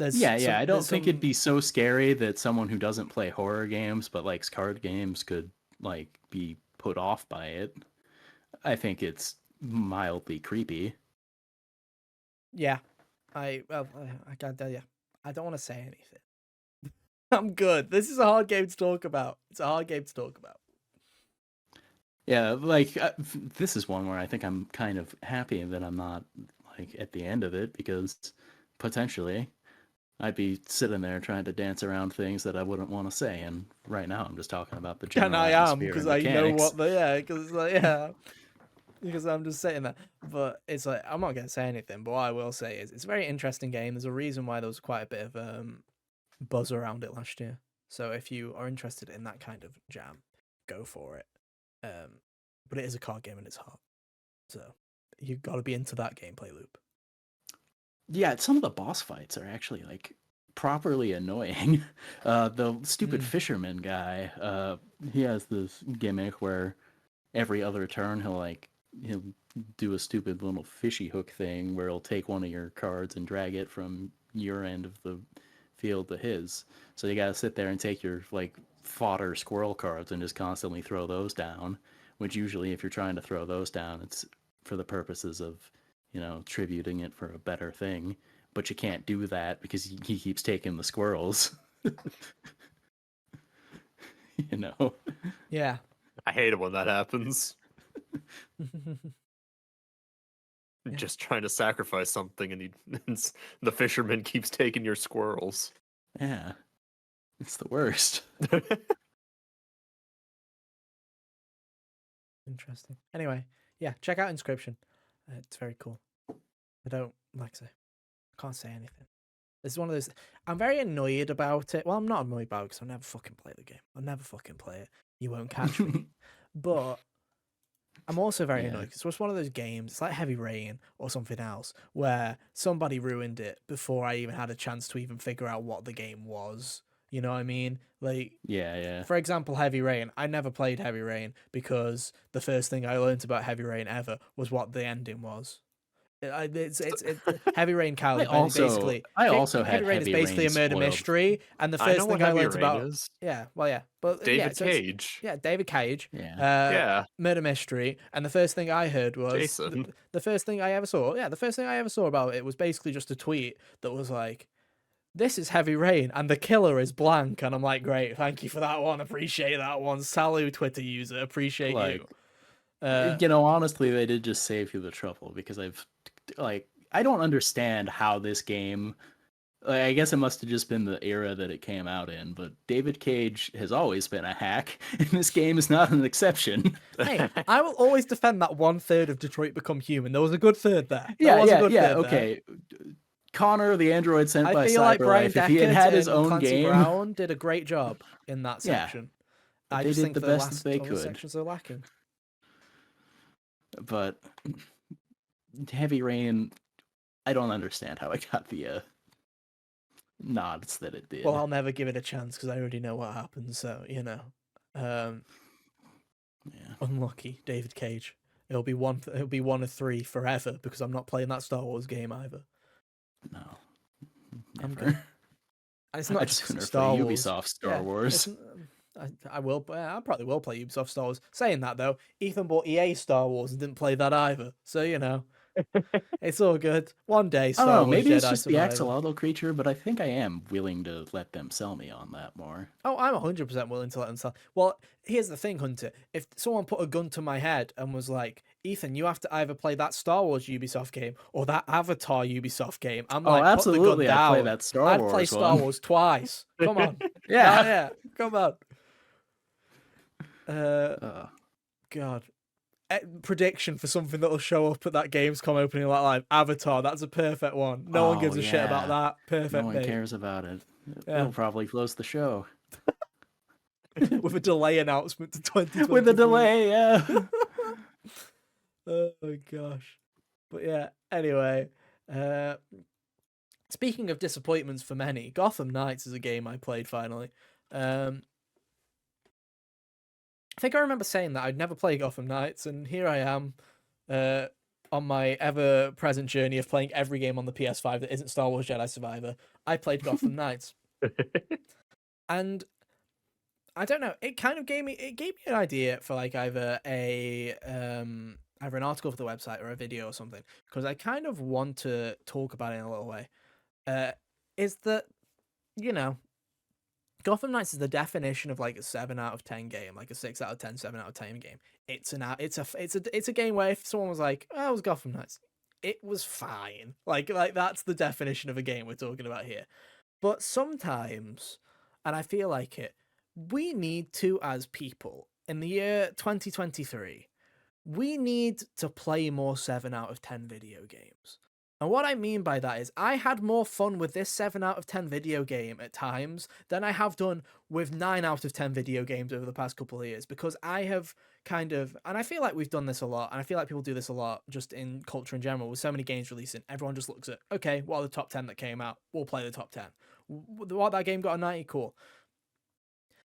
I don't think it'd be so scary that someone who doesn't play horror games but likes card games could like be put off by it. I think it's mildly creepy. Yeah, I can't tell you. I don't want to say anything. I'm good. This is a hard game to talk about. It's a hard game to talk about. Yeah, like this is one where I think I'm kind of happy that I'm not like at the end of it, because potentially I'd be sitting there trying to dance around things that I wouldn't want to say, and right now I'm just talking about the general And I am, atmosphere because and I know mechanics. what because it's like, yeah, because I'm just sitting there. But it's like, I'm not going to say anything, but what I will say is it's a very interesting game. There's a reason why there was quite a bit of buzz around it last year. So if you are interested in that kind of jam, go for it. But it is a card game and it's hard. So you've got to be into that gameplay loop. Yeah, some of the boss fights are actually like properly annoying. The stupid fisherman guy, he has this gimmick where every other turn he'll do a stupid little fishy hook thing where he'll take one of your cards and drag it from your end of the field to his. So you gotta sit there and take your like fodder squirrel cards and just constantly throw those down. Which usually, if you're trying to throw those down, it's for the purposes of tributing it for a better thing. But you can't do that because he keeps taking the squirrels. Yeah. I hate it when that happens. Yeah. Just trying to sacrifice something, and the fisherman keeps taking your squirrels. Yeah, it's the worst. Interesting. Anyway, yeah, check out Inscryption. It's very cool. I don't, like I say, I can't say anything. This is one of those. I'm very annoyed about it. Well, I'm not annoyed about it because I'll never fucking play the game. I'll never fucking play it. You won't catch me. But I'm also very annoyed because it's one of those games. It's like Heavy Rain or something else where somebody ruined it before I even had a chance to even figure out what the game was. You know what I mean? Like, Yeah. for example, Heavy Rain. I never played Heavy Rain because the first thing I learned about Heavy Rain ever was what the ending was. Heavy Rain I Cowley also basically. I also had Heavy Rain is Heavy basically Rain a murder spoiled. mystery, and the I know first what thing I Heavy learned Rain about, is. yeah, well, yeah, but yeah, David Cage. yeah, David Cage, Yeah. Yeah, murder mystery, and the first thing I heard was Jason. the first thing I ever saw. Yeah, the first thing I ever saw about it was basically just a tweet that was like, "This is Heavy Rain, and the killer is blank," and I'm like, "Great, thank you for that one. Appreciate that one. Salut, Twitter user. Appreciate Like, you." Uh, honestly, they did just save you the trouble because I don't understand how this game. Like, I guess it must have just been the era that it came out in, but David Cage has always been a hack, and this game is not an exception. Hey, I will always defend that 1/3 of Detroit Become Human. There was a good third there. There was a good third there. Okay. Connor, the android sent I by feel like Brian CyberLife, if he had Deckard had his and own Clancy game, Brown did a great job in that yeah, section. I they just did think the the best last that they couple of could. sections are lacking. But Heavy Rain, I don't understand how it got the nods that it did. Well, I'll never give it a chance because I already know what happens. So Yeah. unlucky, David Cage. It'll be one of 3 forever because I'm not playing that Star Wars game either. No. I'm Never. good. And it's not I'd just sooner Star play Wars. Ubisoft Star Wars. I will. I probably will play Ubisoft Star Wars. Saying that though, Ethan bought EA Star Wars and didn't play that either. So it's all good. One day, I Star don't know, Wars maybe Jedi it's just the Survivor. axolotl creature, but I think I am willing to let them sell me on that more. Oh, I'm 100% willing to let them sell. Well, here's the thing, Hunter. If someone put a gun to my head and was like, Ethan, you have to either play that Star Wars Ubisoft game or that Avatar Ubisoft game, I'm like, absolutely, put the gun down. I'd play that Star I'd Wars play Star one. Wars twice. Come on. Yeah. Yeah, come on. God. Prediction for something that'll show up at that Gamescom opening live. Avatar, that's a perfect one. No one gives a shit about that. Perfect. No one cares about it. Yeah. It'll probably close the show. With a delay announcement to 2020. With a delay, yeah. Oh my gosh. But yeah, anyway. Speaking of disappointments for many, Gotham Knights is a game I played finally. I think I remember saying that I'd never play Gotham Knights, and here I am on my ever-present journey of playing every game on the PS5 that isn't Star Wars Jedi Survivor. I played Gotham Knights. And I don't know, it kind of gave me an idea for like either an article for the website or a video or something, because I kind of want to talk about it in a little way. Is that, Gotham Knights is the definition of like a 7 out of 10 game, like a 6 out of 10, 7 out of 10 game. It's a game where if someone was like, "Oh, it was Gotham Knights," it was fine. Like that's the definition of a game we're talking about here. But sometimes, and I feel like we need to, as people in the year 2023, we need to play more 7 out of 10 video games. And what I mean by that is I had more fun with this 7 out of 10 video game at times than I have done with 9 out of 10 video games over the past couple of years, because I have kind of, and I feel like we've done this a lot, and I feel like people do this a lot just in culture in general, with so many games releasing, everyone just looks at, okay, what are the top 10 that came out? We'll play the top 10. What, that game got a 90? Cool.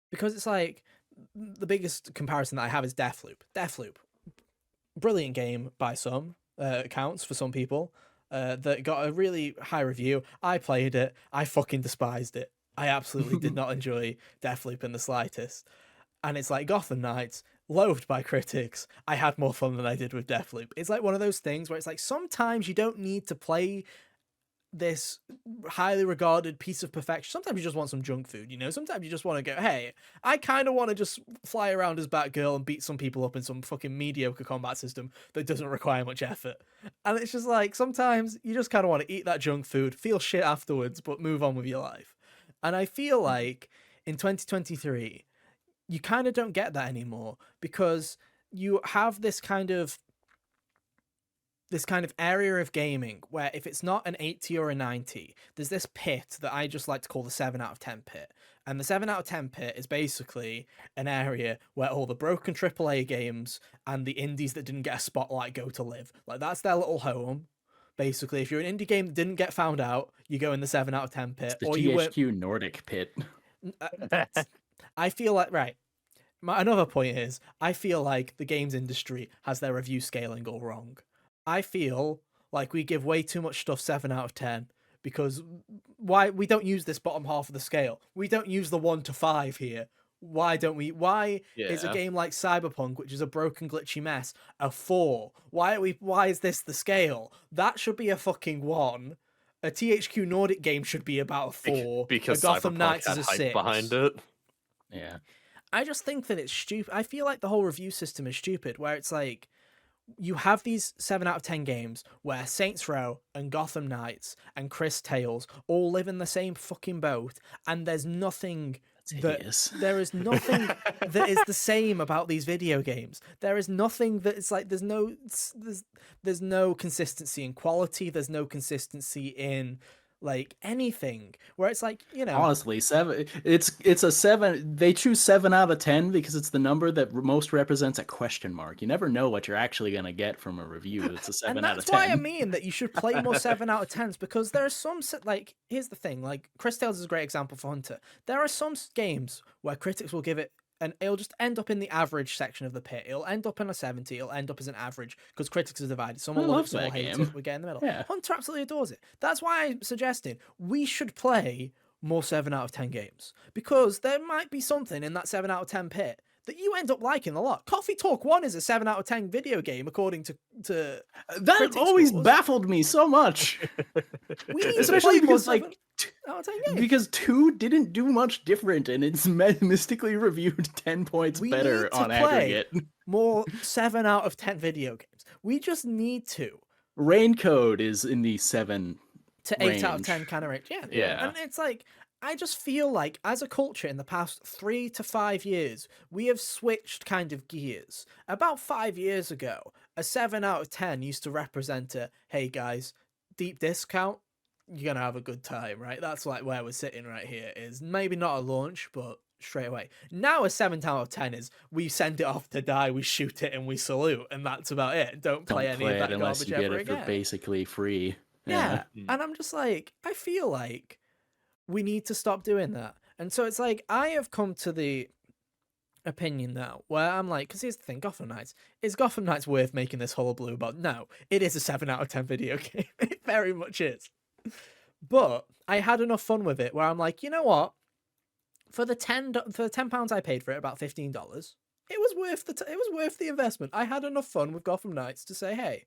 Because it's like, the biggest comparison that I have is Deathloop. Deathloop. Brilliant game by some accounts for some people. That got a really high review. I played it. I fucking despised it. I absolutely did not enjoy Deathloop in the slightest. And it's like Gotham Knights, loathed by critics. I had more fun than I did with Deathloop. It's like one of those things where it's like sometimes you don't need to play this highly regarded piece of perfection. Sometimes you just want some junk food, Sometimes you just want to go, hey, I kind of want to just fly around as Batgirl and beat some people up in some fucking mediocre combat system that doesn't require much effort. And it's just like, sometimes you just kind of want to eat that junk food, feel shit afterwards, but move on with your life. And I feel like in 2023, you kind of don't get that anymore, because you have this kind of area of gaming where if it's not an 80 or a 90, there's this pit that I just like to call the 7 out of 10 pit. And the 7 out of 10 pit is basically an area where all the broken AAA games and the indies that didn't get a spotlight go to live. Like, that's their little home. Basically, if you're an indie game that didn't get found out, you go in the 7 out of 10 pit. It's the or THQ Nordic pit. I feel like right. Another point is, I feel like the games industry has their review scaling all wrong. I feel like we give way too much stuff 7 out of 10 because why we don't use this bottom half of the scale. We don't use the 1 to 5 here. Why don't we? Why is a Yeah. game like Cyberpunk, which is a broken, glitchy mess, a 4? Why are we? Why is this the scale? That should be a fucking 1. A THQ Nordic game should be about a 4. A Because Gotham Cyberpunk Knights is had a hype behind 6. it. Yeah. I just think that it's stupid. I feel like the whole review system is stupid, where it's like you have these 7 out of 10 games where Saints Row and Gotham Knights and Chris Tales all live in the same fucking boat, and there's nothing That's hideous. there is nothing that is the same about these video games. There is nothing that it's like there's no consistency in quality, there's no consistency in like anything where it's like, you know, Honestly, 7. It's a 7. They choose 7 out of 10 because it's the number that most represents a question mark. You never know what you're actually gonna get from a review. It's a 7 and out of that's 10. why I mean that you should play more 7 out of 10s because there are some like here's the thing, like Chris Tales is a great example for Hunter. There are some games where critics will give it and it'll just end up in the average section of the pit. It'll end up in a 70. It'll end up as an average because critics are divided. Some will I love love it, some will that hate game. it. We get in the middle. Yeah. Hunter absolutely adores it. That's why I'm suggesting we should play more 7 out of 10 games because there might be something in that 7 out of 10 pit that you end up liking a lot. Coffee Talk 1 is a 7 out of 10 video game according to That critic always scores. baffled me so much. We need to Especially play more because 7 like out of 10 games. because 2 didn't do much different and it's mystically reviewed 10 points We better need to on play aggregate. more 7 out of 10 video games. We just need to Raincoat is in the 7 8 out of range. 10 kind of range. Yeah. Yeah. And it's like, I just feel like as a culture in the past 3 to 5 years, we have switched kind of gears. About 5 years ago, a 7 out of 10 used to represent a, hey guys, deep discount, you're going to have a good time, right? That's like where we're sitting right here is maybe not a launch, but straight away. Now a 7 out of 10 is we send it off to die, we shoot it and we salute, and that's about it. Don't play any play of that it unless garbage you get ever it for again. basically free. Yeah. Mm. And I'm just like, I feel like we need to stop doing that. And so it's like, I have come to the opinion now where I'm like, because here's the thing, Gotham Knights. Is Gotham Knights worth making this hullabaloo about? No, it is a 7 out of 10 video game. It very much is. But I had enough fun with it where I'm like, you know what? For the £10 I paid for it, about $15, it was worth the investment. I had enough fun with Gotham Knights to say, hey,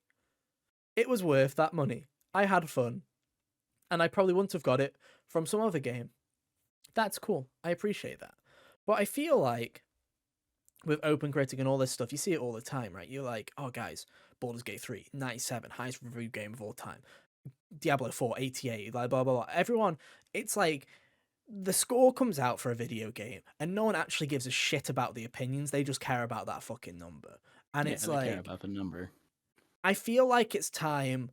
it was worth that money. I had fun. And I probably wouldn't have got it from some other game. That's cool. I appreciate that. But I feel like with Open Critic and all this stuff, you see it all the time, right? You're like, oh, guys, Baldur's Gate 3, 97, highest review game of all time. Diablo 4, 88, blah, blah, blah, blah. Everyone, it's like the score comes out for a video game and no one actually gives a shit about the opinions. They just care about that fucking number. And Yeah, it's they like, care about the number. I feel like it's time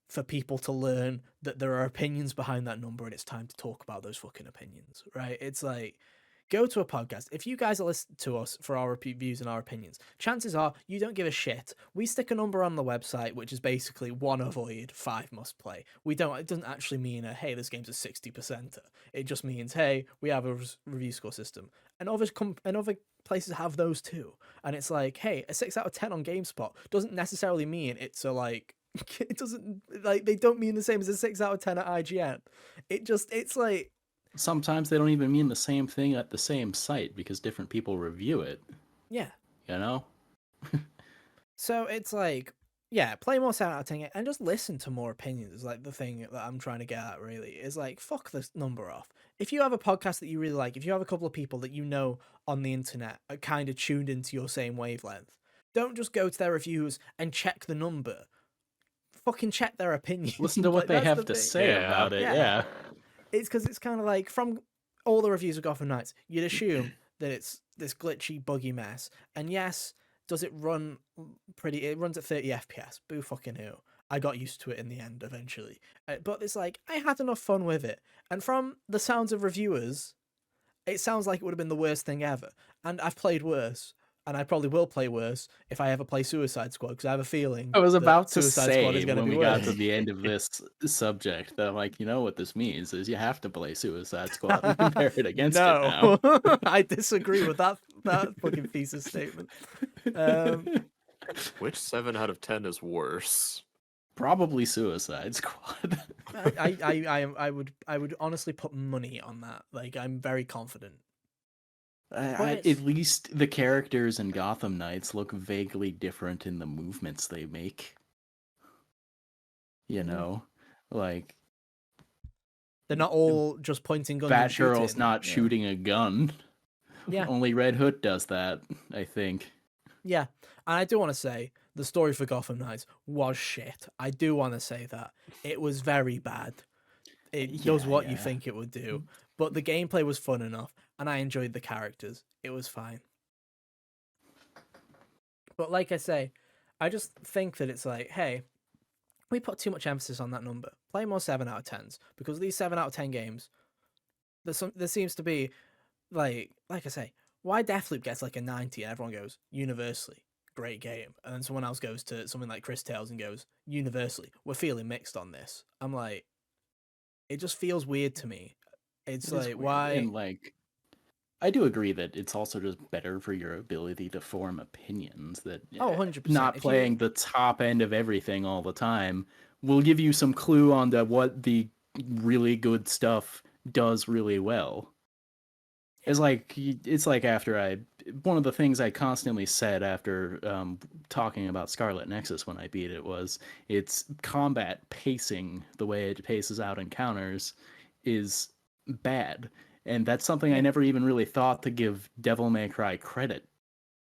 for people to learn that there are opinions behind that number and it's time to talk about those fucking opinions, right? It's like, go to a podcast. If you guys are listening to us for our views and our opinions, chances are you don't give a shit. We stick a number on the website, which is basically 1 avoid, 5 must play. It doesn't actually mean hey, this game's a 60%. It just means, hey, we have a review score system. And other places have those too. And it's like, hey, a 6 out of 10 on GameSpot doesn't necessarily mean it's a like, it doesn't like, they don't mean the same as a 6 out of 10 at IGN. It's like, Sometimes they don't even mean the same thing at the same site because different people review it. yeah. You know? So it's like, yeah, play more 7 out of 10 and just listen to more opinions is like the thing that I'm trying to get at really is like, fuck this number off. If you have a podcast that you really like, if you have a couple of people that you know on the internet are kind of tuned into your same wavelength, don't just go to their reviews and check the number. Fucking check their opinions. Listen to what Like, they that's have the to thing. say Yeah. about it. Yeah. Yeah. It's because it's kind of like from all the reviews of Gotham Knights, you'd assume that it's this glitchy, buggy mess. And yes, does it run pretty? It runs at 30 FPS. Boo fucking who. I got used to it in the end eventually. But it's like, I had enough fun with it. And from the sounds of reviewers, it sounds like it would have been the worst thing ever. And I've played worse. and I probably will play worse if I ever play Suicide Squad, because I have a feeling I was that about to Suicide Squad is say going to when be we got worse. to the end of this subject that I'm like, you know what this means is you have to play Suicide Squad and compare it against it now. No, I disagree with that fucking thesis statement. Which 7 out of 10 is worse? Probably Suicide Squad. I would honestly put money on that. Like, I'm very confident. At least the characters in Gotham Knights look vaguely different in the movements they make. You know, like they're not all just pointing guns and Batgirl's shooting. not shooting a gun. Yeah. Only Red Hood does that, I think. Yeah, and I do want to say the story for Gotham Knights was shit. I do want to say that it was very bad. It does what you think it would do, but the gameplay was fun enough, and I enjoyed the characters. It was fine. But like I say, I just think that it's like, hey, we put too much emphasis on that number. Play more 7 out of 10s, because these 7 out of 10 games, there seems to be, like I say, why Deathloop gets like a 90 and everyone goes, universally, great game. And then someone else goes to something like Chris Tales and goes, universally, we're feeling mixed on this. I'm like, it just feels weird to me. It's like, why? And like, I do agree that it's also just better for your ability to form opinions. That 100%. Not playing the top end of everything all the time will give you some clue on what the really good stuff does really well. It's like after one of the things I constantly said after talking about Scarlet Nexus when I beat it was its combat pacing, the way it paces out encounters, is bad. And that's something I never even really thought to give Devil May Cry credit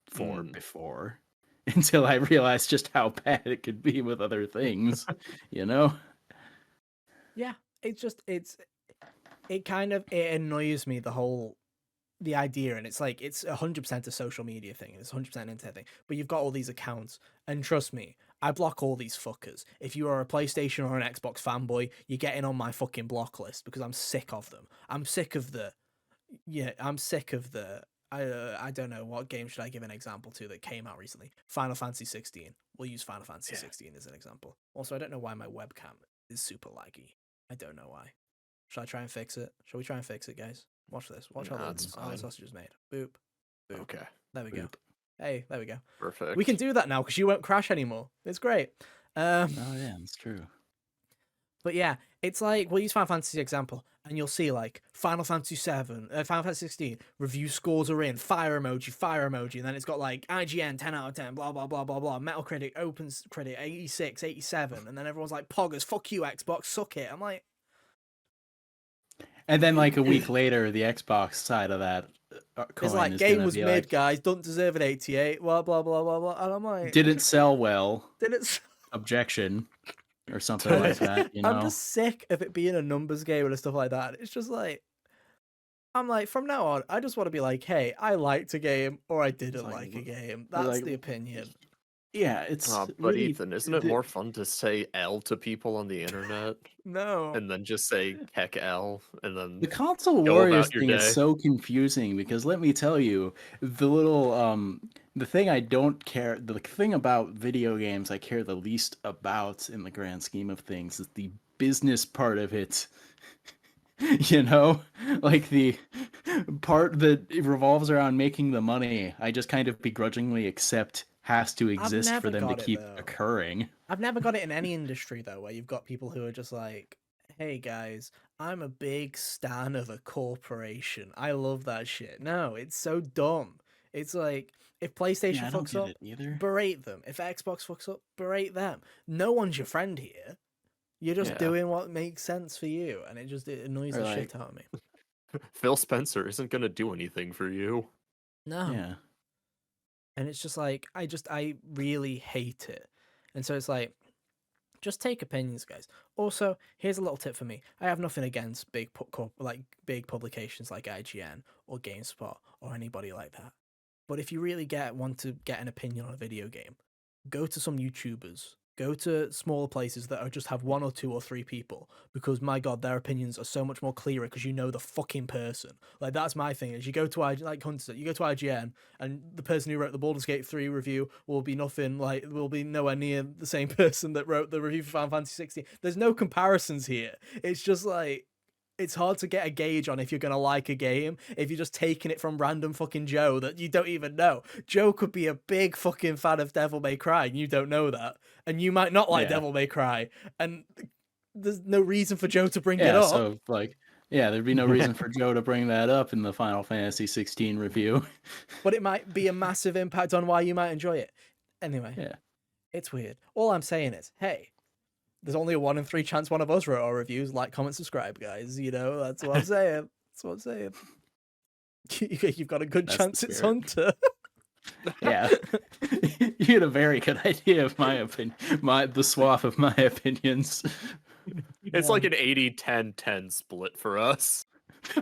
for before, until I realized just how bad it could be with other things, you know? Yeah, it kind of, it annoys me, the idea, and it's like, it's 100% a social media thing, it's 100% an internet thing, but you've got all these accounts, and trust me, I block all these fuckers. If you are a PlayStation or an Xbox fanboy, you're getting on my fucking block list, because I'm sick of them. I'm sick of the I don't know, what game should I give an example to that came out recently? Final Fantasy 16. We'll use Final Fantasy 16 as an example. Also, I don't know why my webcam is super laggy. I don't know why. Should I try and fix it? Shall we try and fix it, guys? Watch this. Watch how the sausage is made. Boop. Boop. Okay. There we go. Hey, there we go. Perfect. We can do that now because you won't crash anymore. It's great. Oh yeah, that's true. But yeah, it's like, we'll use Final Fantasy example, and you'll see like Final Fantasy 16 review scores are in, fire emoji, and then it's got like IGN 10 out of 10, blah blah blah blah blah, Metacritic opens critic 86, 87, and then everyone's like, poggers, fuck you Xbox, suck it. I'm like, and then like a week later, the Xbox side of that coin it's like, is game gonna was be mid, like, guys, don't deserve an 88, blah blah blah blah blah, and I'm like, didn't sell well. didn't. Objection, or something like that. You know, I'm just sick of it being a numbers game and stuff like that. It's just like, I'm like, from now on, I just want to be like, hey, I liked a game or I didn't like a game. That's the opinion. Yeah, it's but really, Ethan, isn't it more fun to say L to people on the internet? No. And then just say heck L, and then the console go warriors about your thing is day. so confusing because let me tell you, the little the thing I don't care, the thing about video games I care the least about in the grand scheme of things is the business part of it. You know, like the part that revolves around making the money, I just kind of begrudgingly accept has to exist for them to keep occurring. I've never got it in any industry though, where you've got people who are just like, hey guys, I'm a big stan of a corporation. I love that shit. No, it's so dumb. It's like, if PlayStation fucks up, berate them. If Xbox fucks up, berate them. No one's your friend here. You're just doing what makes sense for you, and it annoys the shit out of me. Phil Spencer isn't gonna do anything for you. No. Yeah. And it's just like, I really hate it. And so it's like, just take opinions, guys. Also, here's a little tip for me. I have nothing against big publications like IGN or GameSpot or anybody like that. But if you really want to get an opinion on a video game, go to some YouTubers Go to smaller places that just have 1 or 2 or 3 people, because my god, their opinions are so much more clearer because you know the fucking person. Like, that's my thing, is you go to like Hunter, you go to IGN, and the person who wrote the Baldur's Gate 3 review will be nowhere near the same person that wrote the review for Final Fantasy 16. There's no comparisons here. It's just like, it's hard to get a gauge on if you're gonna like a game if you're just taking it from random fucking Joe that you don't even know. Joe could be a big fucking fan of Devil May Cry and you don't know that, and you might not like Yeah. Devil May Cry, and there's no reason for Joe to bring it Yeah, up. so like, yeah, there'd be no reason for Joe to bring that up in the Final Fantasy 16 review. But it might be a massive impact on why you might enjoy it. Anyway, Yeah. it's weird. All I'm saying is, hey, there's only a 1 in 3 chance one of us wrote our reviews. Like, comment, subscribe, guys. You know, that's what I'm saying. That's what I'm saying. You've got a good That's chance the it's spirit. Hunter. Yeah. You had a very good idea of my opinion, the swath of my opinions. It's like an 80-10-10 split for us.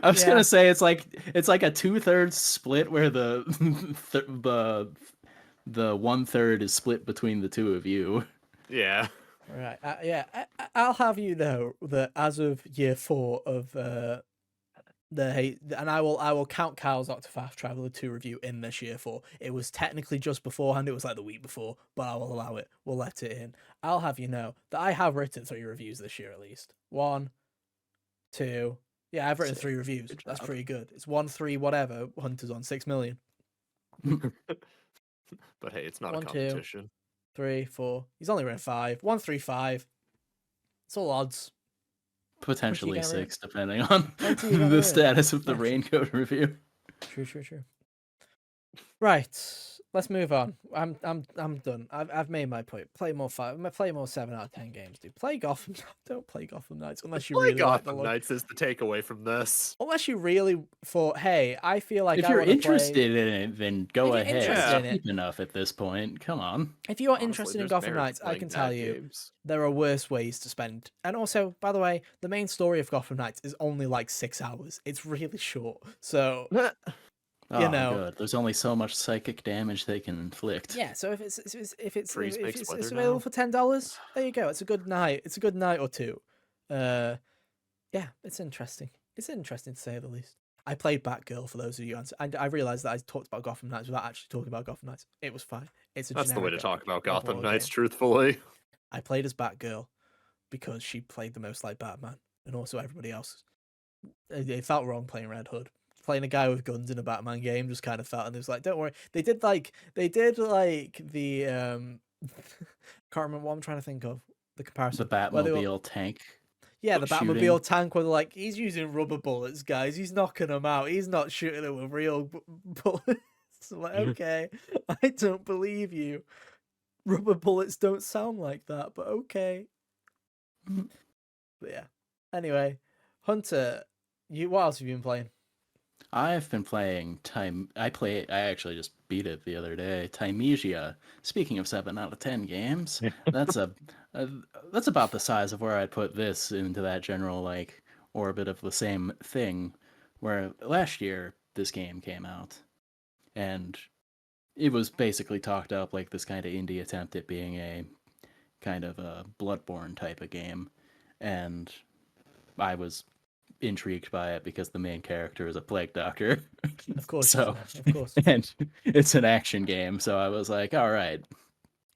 I was Yeah. gonna say it's like a 2/3 split where the the 1/3 is split between the two of you. Yeah. Right. I'll have you know that as of year 4 of and I will count Kyle's Octopath Traveler 2 review in this year 4. It was technically just beforehand. It was like the week before, but I will allow it. We'll let it in. I'll have you know that I have written 3 reviews this year at least. 1, 2. Yeah, I've written 3 reviews. Good That's job. pretty good. It's 1, 3, whatever. Hunter's on 6 million. But hey, it's not 1, a 2, competition. 3, 4. He's only written 5. 1, 3, 5. It's all odds. Potentially gonna 6, depending on What are you gonna the rate? status of the Yeah, true. Raincoat review. True. Right, let's move on. I'm done. I've made my point. Play more 7 out of 10 games, dude. Play Gotham. Don't play Gotham Knights unless you Play really like the Gotham look. Knights is the takeaway from this. Unless you really thought, hey, I feel like If I you're want to interested in it, then go you're ahead. interested It's in it- deep enough at this point. Come on. If you are Honestly, interested in there's Gotham merit to Knights, I playing can tell bad you games. there are worse ways to spend. And also, by the way, the main story of Gotham Knights is only like 6 hours. It's really short. So Oh, know. good. There's only so much psychic damage they can inflict. yeah, so if it's Freeze makes weather available now. for $10, there you go. It's a good night. It's a good night or two. Yeah, it's interesting. It's interesting to say the least. I played Batgirl for those of you, and I realized that I talked about Gotham Knights without actually talking about Gotham Knights. It was fine. It's a That's the way to generic talk about open Gotham world Knights, game. truthfully. I played as Batgirl because she played the most like Batman, and also everybody else. It felt wrong playing Red Hood. Playing a guy with guns in a Batman game just kind of felt, and it was like, don't worry. They did like the can't remember what I'm trying to think of the comparison. The Batmobile tank. Yeah, the shooting. Batmobile tank where they're like, he's using rubber bullets, guys. He's knocking them out. He's not shooting them with real bullets. I'm like, okay, I don't believe you. Rubber bullets don't sound like that, but okay. But yeah. Anyway, Hunter, what else have you been playing? I've been playing I actually just beat it the other day. Thymesia. Speaking of 7 out of 10 games, that's that's about the size of where I'd put this into that general like orbit of the same thing. Where last year this game came out, and it was basically talked up like this kind of indie attempt at being a kind of a Bloodborne type of game, and I was intrigued by it because the main character is a plague doctor. Of course, So, of course. and it's an action game, so I was like, all right,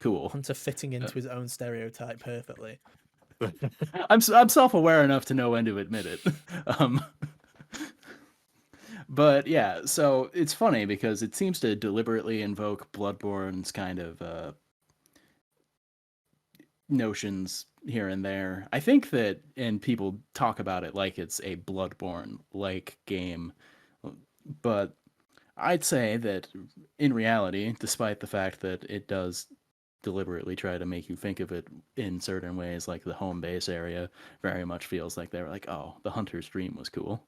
cool. Hunter fitting into his own stereotype perfectly. I'm self-aware enough to know when to admit it. But yeah, so it's funny because it seems to deliberately invoke Bloodborne's kind of notions here and there. I think that, and people talk about it like it's a Bloodborne-like game, but I'd say that in reality, despite the fact that it does deliberately try to make you think of it in certain ways, like the home base area very much feels like they were like, oh, the Hunter's Dream was cool.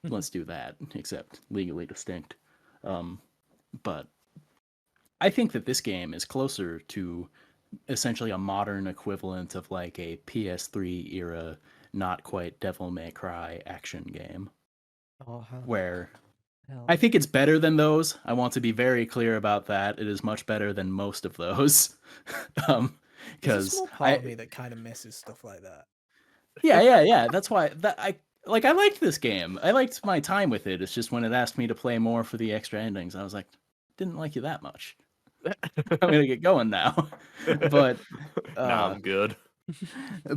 Let's do that, except legally distinct. But I think that this game is closer to essentially a modern equivalent of like a PS3 era, not quite Devil May Cry action game. Oh, hell. Where Hell. I think it's better than those. I want to be very clear about that. It is much better than most of those. There's a because small part of me that kind of misses stuff like that. yeah. That's why I liked this game. I liked my time with it. It's just when it asked me to play more for the extra endings, I was like, didn't like you that much. I'm gonna get going now. But Now uh I'm good.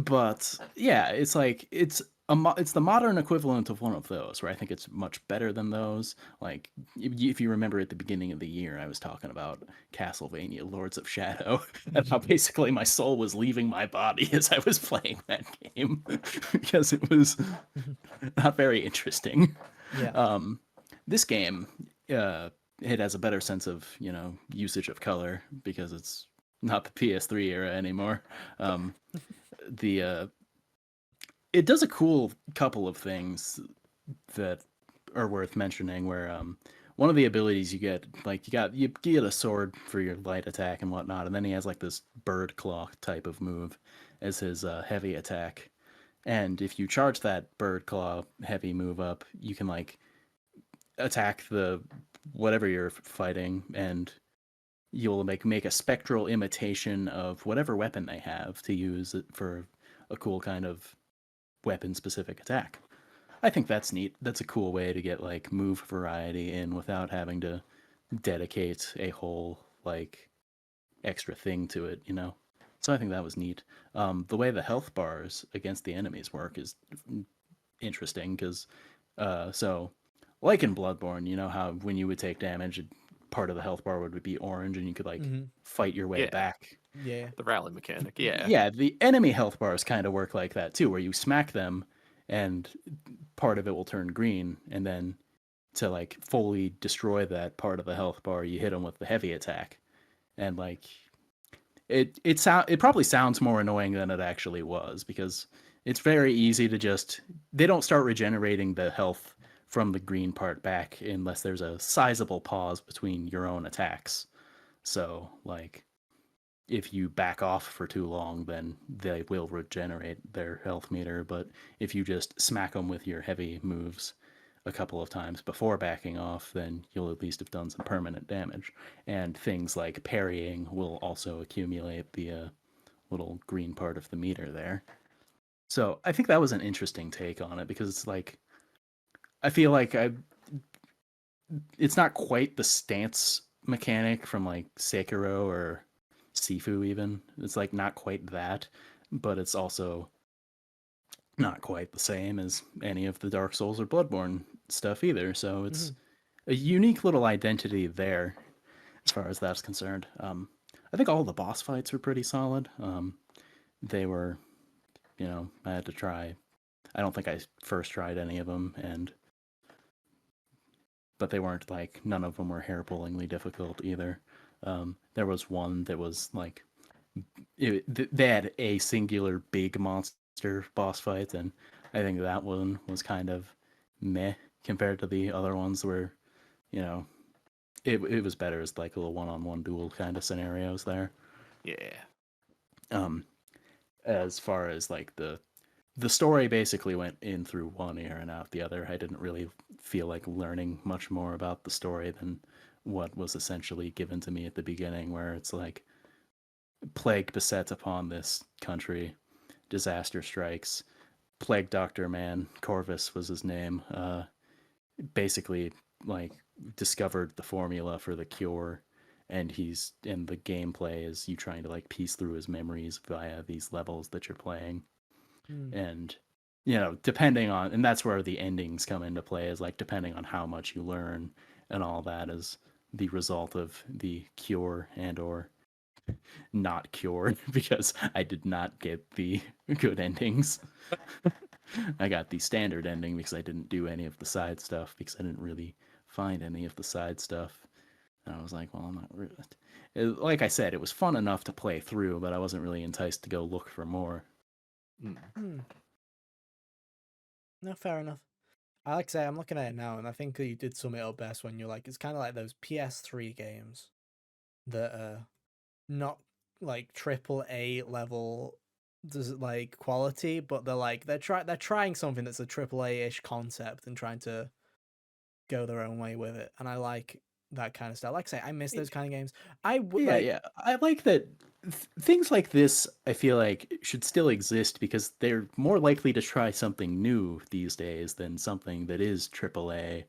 but yeah, it's like it's the modern equivalent of one of those where I think it's much better than those. Like if you remember at the beginning of the year, I was talking about Castlevania Lords of Shadow and how basically my soul was leaving my body as I was playing that game because it was not very interesting. Yeah. This game, it has a better sense of usage of color because it's not the PS3 era anymore. The it does a cool couple of things that are worth mentioning. Where one of the abilities you get, like you get a sword for your light attack and whatnot, and then he has like this bird claw type of move as his heavy attack. And if you charge that bird claw heavy move up, you can like attack the whatever you're fighting, and you'll make a spectral imitation of whatever weapon they have to use it for a cool kind of weapon specific attack. I think that's neat. That's a cool way to get like move variety in without having to dedicate a whole like extra thing to it. So I think that was neat. The way the health bars against the enemies work is interesting because so like in Bloodborne, you know how when you would take damage, part of the health bar would be orange, and you could like fight your way Yeah. back. Yeah. The rally mechanic, yeah. Yeah, the enemy health bars kind of work like that too, where you smack them, and part of it will turn green, and then to like fully destroy that part of the health bar, you hit them with the heavy attack, and like it probably sounds more annoying than it actually was because it's very easy to just they don't start regenerating the health from the green part back unless there's a sizable pause between your own attacks. So like if you back off for too long, then they will regenerate their health meter. But if you just smack them with your heavy moves a couple of times before backing off, then you'll at least have done some permanent damage. And things like parrying will also accumulate the little green part of the meter there. So I think that was an interesting take on it because it's like I feel like it's not quite the stance mechanic from like Sekiro or Sifu even. It's like not quite that, but it's also not quite the same as any of the Dark Souls or Bloodborne stuff either. So it's a unique little identity there as far as that's concerned. I think all the boss fights were pretty solid. They were, I had to try. I don't think I first tried any of them, but they weren't like none of them were hair-pullingly difficult either. There was one that was like they had a singular big monster boss fight, and I think that one was kind of meh compared to the other ones where, you know, it was better as like a little one-on-one duel kind of scenarios there. Yeah. As far as like the story basically went in through one ear and out the other. I didn't really feel like learning much more about the story than what was essentially given to me at the beginning, where it's like plague beset upon this country, disaster strikes, plague doctor man, Corvus was his name, basically like discovered the formula for the cure, and the gameplay is you trying to like piece through his memories via these levels that you're playing. And depending on, and that's where the endings come into play, is like depending on how much you learn and all that is the result of the cure and or not cured, because I did not get the good endings. I got the standard ending because I didn't do any of the side stuff, because I didn't really find any of the side stuff. And I was like, well, I'm not really. Like I said, it was fun enough to play through, but I wasn't really enticed to go look for more. No, fair enough. I like to say I'm looking at it now, and I think you did sum it up best when you're like, it's kind of like those PS3 games that are not like triple A level, does like quality, but they're trying something that's a triple A ish concept and trying to go their own way with it. And I like that kind of stuff. Like I say, I miss those kind of games. I would Yeah, like. yeah. I like that things like this, I feel like, should still exist because they're more likely to try something new these days than something that is AAA,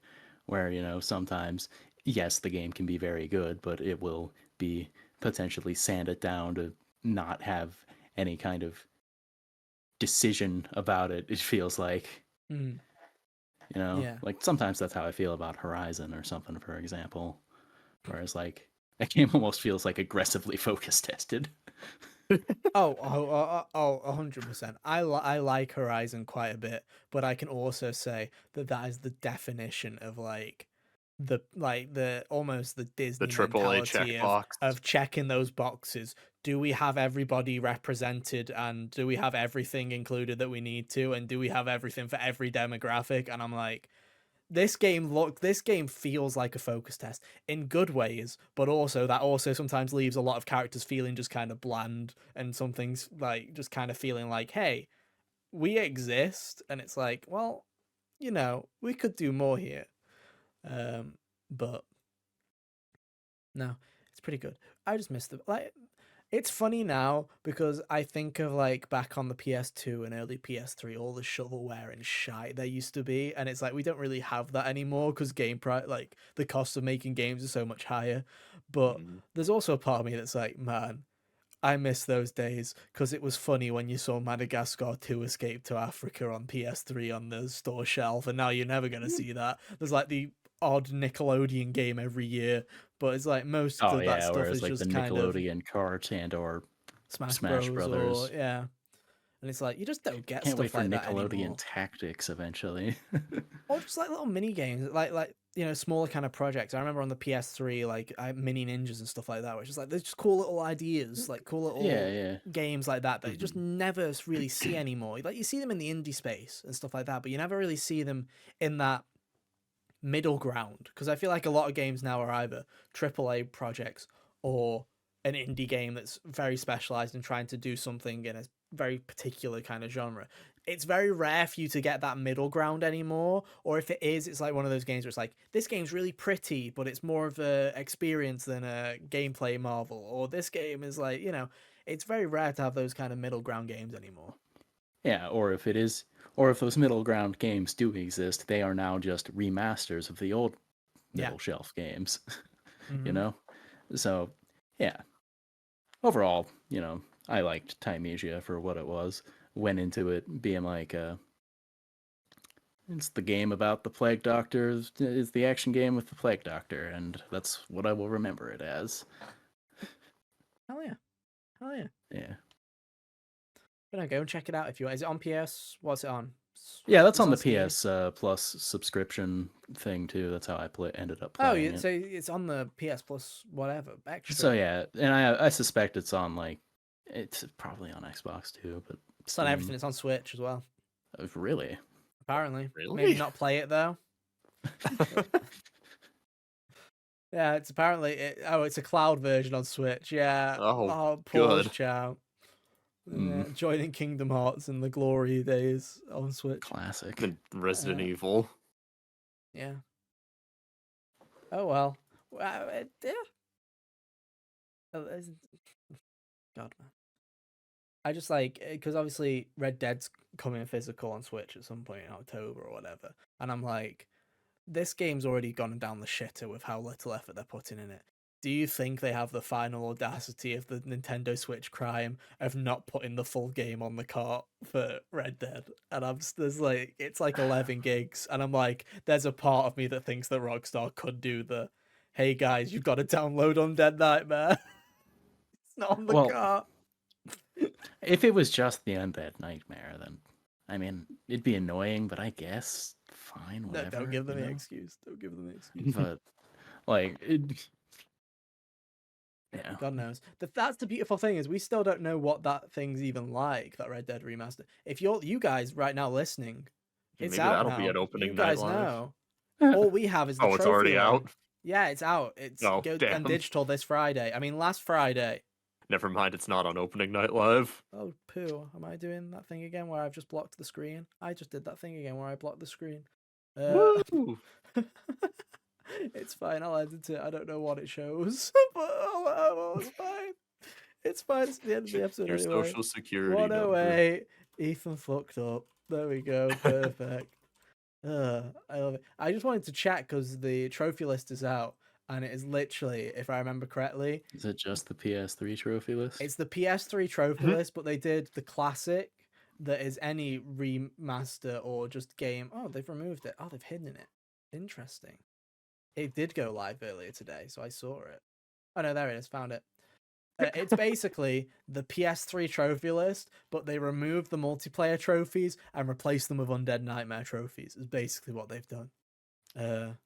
where, sometimes, yes, the game can be very good, but it will be potentially sanded down to not have any kind of decision about it, it feels like. Mm, yeah. Like sometimes that's how I feel about Horizon or something, for example. Whereas like that game almost feels like aggressively focus tested. Oh, 100%. I like Horizon quite a bit, but I can also say that is the definition of the almost the The Disney AAA mentality checkbox. of checking those boxes. Do we have everybody represented, and do we have everything included that we need to, and do we have everything for every demographic? And I'm like, this game feels like a focus test in good ways, but also that also sometimes leaves a lot of characters feeling just kind of bland, and some things like just kind of feeling like, hey, we exist, and it's like, well, we could do more here. But no, it's pretty good. I just missed it. Like, it's funny now because I think of like back on the PS2 and early PS3, all the shovelware and shite there used to be, and it's like we don't really have that anymore because game price, like the cost of making games is so much higher. But Mhm. there's also a part of me that's like, man, I miss those days because it was funny when you saw Madagascar 2 Escape to Africa on PS3 on the store shelf, and now you're never going to see that. There's like the odd Nickelodeon game every year, but it's like most Oh of that yeah, stuff whereas is like the just kind of Nickelodeon kart and or Smash Smash Bros. Or, Brothers. yeah. And it's like, you just don't get Can't wait stuff for like that Nickelodeon anymore. Tactics eventually. Or just like little mini games, like smaller kind of projects. I remember on the PS3, like mini ninjas and stuff like that, which is like there's just cool little ideas, like cool Yeah, little yeah. games like that you just Mhm. never really see anymore. Like you see them in the indie space and stuff like that, but you never really see them in that middle ground, because I feel like a lot of games now are either AAA projects or an indie game that's very specialized in trying to do something in a very particular kind of genre. It's very rare for you to get that middle ground anymore, or if it is, it's like one of those games where it's like, this game's really pretty, but it's more of a experience than a gameplay marvel, or this game is like, it's very rare to have those kind of middle ground games anymore. Yeah, or if those middle ground games do exist, they are now just remasters of the old Yeah. middle shelf games, you Mm-hmm. know? So, yeah. Overall, I liked Thymesia for what it was. Went into it being like, it's the game about the plague doctor, it's the action game with the plague doctor, and that's what I will remember it as. Hell yeah. Hell yeah. Yeah. But no, go and check it out if you want. Is it on PS? What's it on? Yeah, that's Is it on the on Steam? PS Plus subscription thing too. That's how I ended up Oh, playing it. so it's on the PS Plus, whatever, So extra. yeah, and I suspect it's on like it's probably on Xbox too, but It's on Steam. everything. It's on Switch as well. Really? Apparently, maybe Really? not play it though. Yeah, it's apparently. It's a cloud version on Switch. Yeah. Oh, Oh, pause, good. chow. Mm, Joining Kingdom Hearts in the glory days on Switch. classic. And Resident Uh, Evil. yeah. Oh well. Yeah. God, man. I just like because obviously Red Dead's coming physical on Switch at some point in October or whatever, and I'm like, this game's already gone down the shitter with how little effort they're putting in it. Do you think they have the final audacity of the Nintendo Switch crime of not putting the full game on the cart for Red Dead? And there's like, it's like 11 gigs, and I'm like, there's a part of me that thinks that Rockstar could do the, hey guys, you've got to download Undead Nightmare. It's not on the Well, cart. if it was just the Undead Nightmare, then I mean it'd be annoying, but I guess fine, No, don't whatever, give them the excuse. Don't give them the excuse. But like, yeah, God knows. That's the beautiful thing, is we still don't know what that thing's even like, that Red Dead remaster. If you guys right now listening, it's Maybe out that'll be now. Mm. at You opening night guys live. know. All we have is the Oh, it's trophy already one. out? Yeah, it's out. It's Oh, go and damn. digital this Friday. I mean, last Friday. Never mind, it's not on opening night live. Oh, poo. Am I doing that thing again where I've just blocked the screen? I just did that thing again where I blocked the screen. Woo! It's fine. I'll edit it. I don't know what it shows, but it's fine. It's fine. It's the end of the episode Your anyway. social security 108. Ethan fucked up. There we go. Perfect. I love it. I just wanted to check because the trophy list is out, and it is literally, if I remember correctly, Is it just the PS3 trophy list? it's the PS3 trophy Mhm. list, but they did the classic, that is any remaster or just game. Oh, they've removed it. Oh, they've hidden it. Interesting. It did go live earlier today, so I saw it. Oh no, there it is. Found it. It's basically the PS3 trophy list, but they removed the multiplayer trophies and replaced them with Undead Nightmare trophies. Is basically what they've done.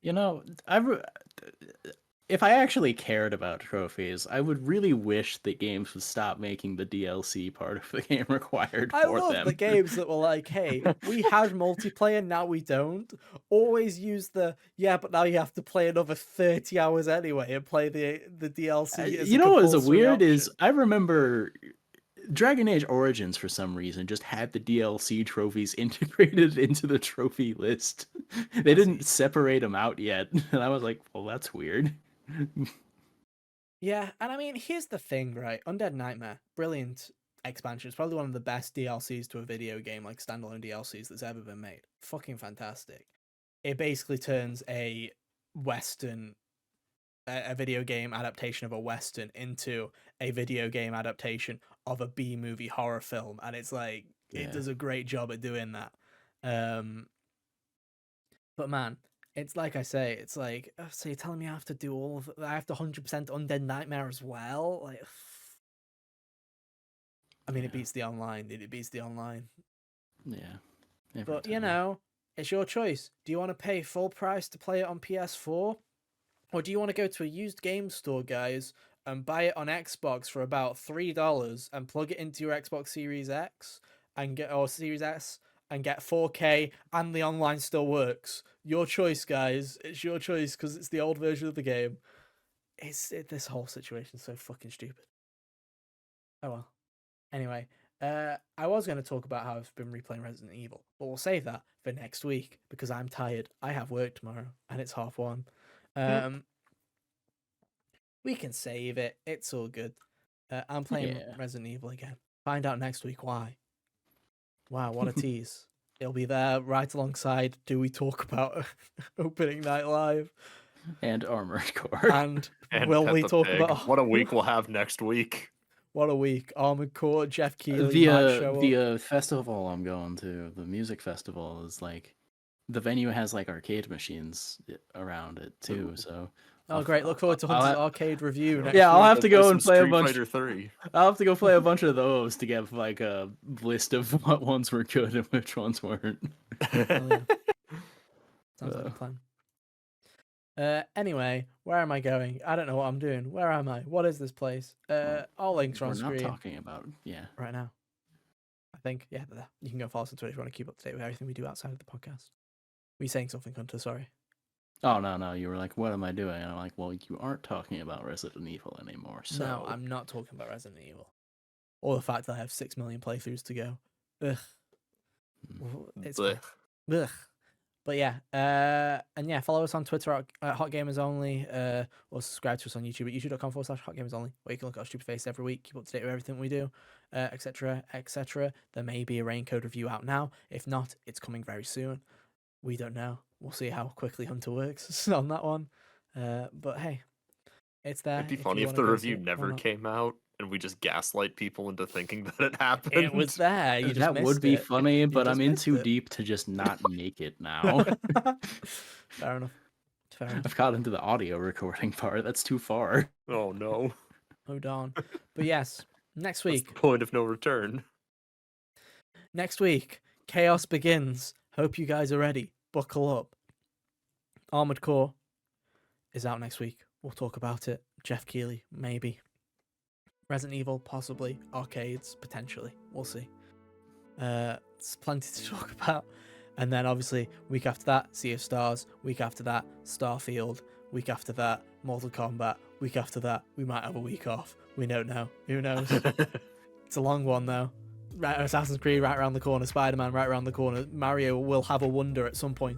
You know, if I actually cared about trophies, I would really wish that games would stop making the DLC part of the game required I for love them. the games that were like, hey, we had multiplayer, now we don't. Always use the, yeah, but now you have to play another 30 hours anyway and play the DLC as You a know what was compulsory weird is option. I remember Dragon Age Origins for some reason just had the DLC trophies integrated into the trophy list. They didn't separate them out yet, and I was like, well, that's weird. Yeah, and I mean, here's the thing, right? Undead Nightmare, brilliant expansion. It's probably one of the best DLCs to a video game, like standalone DLCs that's ever been made. Fucking fantastic. It basically turns a video game adaptation of a Western into a video game adaptation of a B movie horror film, and it's like it Yeah. does a great job at doing that. But man, it's like I say, it's like, so you're telling me I have to do all of I have to 100% Undead Nightmare as well? Like, I mean, it Yeah. beats the online. It beats the online. Yeah. Every But, you time. know, it's your choice. Do you want to pay full price to play it on PS4? Or do you want to go to a used game store, guys, and buy it on Xbox for about $3 and plug it into your Xbox Series X and or Series S and get 4K and the online still works? Your choice, guys. It's your choice because it's the old version of the game. This whole situation's so fucking stupid. Oh well. Anyway, I was going to talk about how I've been replaying Resident Evil, but we'll save that for next week because I'm tired. I have work tomorrow and it's 1:30. We can save it. It's all good. I'm playing Yeah. Resident Evil again. Find out next week why. Wow, what a tease. It'll be there right alongside Do We Talk About Opening Night Live? And Armored Core. And, And will we Peppa talk Pig. about... What a week we'll have next week. What a week. Armored Core, Jeff Keighley might show up. The festival I'm going to, the music festival, is like the venue has like arcade machines around it too. So Oh, great. Look forward to I'll Hunter's ha- arcade review next Yeah, I'll week. have to go and play a Street bunch. Fighter 3. I'll have to go play a bunch of those to get like a list of what ones were good and which ones weren't. Oh, yeah. Sounds like a plan. Anyway, where am I going? I don't know what I'm doing. Where am I? What is this place? All links are on We're not screen talking about right now. I think, yeah, there. You can go follow us on Twitter if you want to keep up to date with everything we do outside of the podcast. Were you saying something, Hunter? Sorry. Oh no, you were like, what am I doing? And I'm like, well, you aren't talking about Resident Evil anymore. So No, I'm not talking about Resident Evil. Or the fact that I have 6 million playthroughs to go. Ugh. It's fine. Ugh. But yeah, and yeah, follow us on Twitter at Hot Gamers Only, or subscribe to us on YouTube at youtube.com/Hot Gamers Only, where you can look at our stupid face every week, keep up to date with everything we do, etc., etc. There may be a Raincoat review out now. If not, it's coming very soon. We don't know. We'll see how quickly Hunter works on that one. But hey, it's there. It'd be if funny you if wanna the go see review it. Why never not? came out and we just gaslight people into thinking that it happened. It was there. You just that would missed be it. funny, You but just I'm in missed too it. deep to just not make it now. Fair enough. Fair enough. I've got into the audio recording part. That's too far. Oh no. Hold on. But yes, next That's week. the point of no return. Next week, Chaos begins. Hope you guys are ready. Buckle up. Armored Core is out next week. We'll talk about it. Jeff Keighley, maybe. Resident Evil, possibly. Arcades, potentially. We'll see. There's plenty to talk about. And then obviously, week after that, Sea of Stars. Week after that, Starfield. Week after that, Mortal Kombat. Week after that, we might have a week off. We don't know. Who knows? It's a long one, though. Right, Assassin's Creed right around the corner. Spider-Man right around the corner. Mario will have a wonder at some point.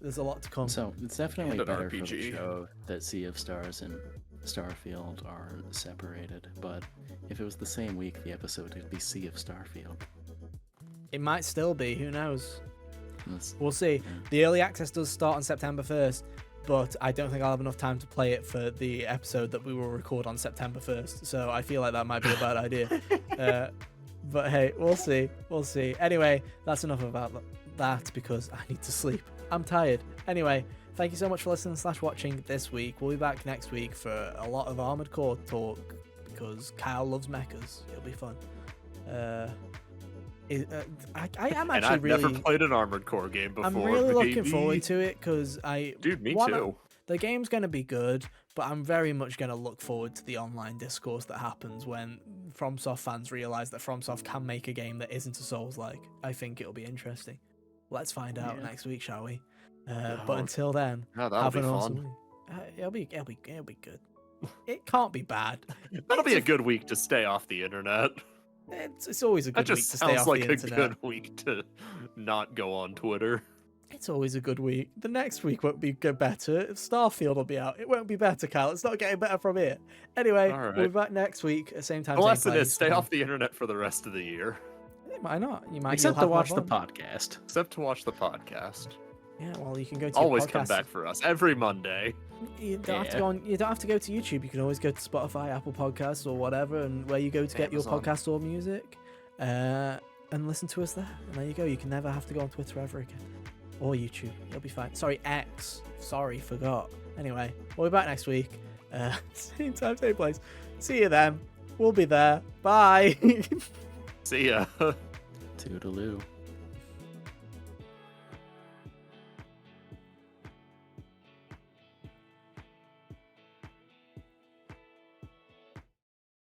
there's a lot to come. So it's definitely And an better for the RPG. show that Sea of Stars and Starfield are separated. But if it was the same week, the episode would be Sea of Starfield. It might still be. Who knows? That's- We'll see. The early access does start on September 1st, but I don't think I'll have enough time to play it for the episode that we will record on September 1st. So I feel like that might be a bad idea. But hey, we'll see. We'll see. Anyway, that's enough about that because I need to sleep. I'm tired. Anyway, thank you so much for listening / watching this week. We'll be back next week for a lot of Armored Core talk because Kyle loves mechas. It'll be fun. I am And actually I've really... never played an Armored Core game before. I'm really looking baby. forward to it because Dude, me one, too. the game's going to be good, but I'm very much going to look forward to the online discourse that happens when FromSoft fans realize that FromSoft can make a game that isn't a Souls-like. I think it'll be interesting. Let's find out next week, shall we? But until then, Yeah, that'll have be an awesome fun. week. It'll be good. It can't be bad. That'll be a good week to stay off the internet. It's always a That good week just to stay sounds off like the a internet. good week to not go on Twitter. It's always a good week. The next week won't be good better. Starfield will be out. It won't be better, Kyle. It's not getting better from here. Anyway, All right. we'll be back next week at the same time. The same lesson place. is stay off the internet for the rest of the year, It might not. You might Except you'll to have watch the more fun. podcast. except to watch the podcast. Yeah, well, you can go to Always your come podcast. back for us every Monday. You don't have to Yeah. go on. You don't have to go to YouTube. You can always go to Spotify, Apple Podcasts, or whatever, and where you go to get your Amazon. podcast or music, and listen to us there. And there you go. You can never have to go on Twitter ever again, or YouTube. You'll be fine. Sorry, X. Sorry, forgot. Anyway, we'll be back next week. Same time, same place. See you then. We'll be there. Bye. See ya. Toodaloo.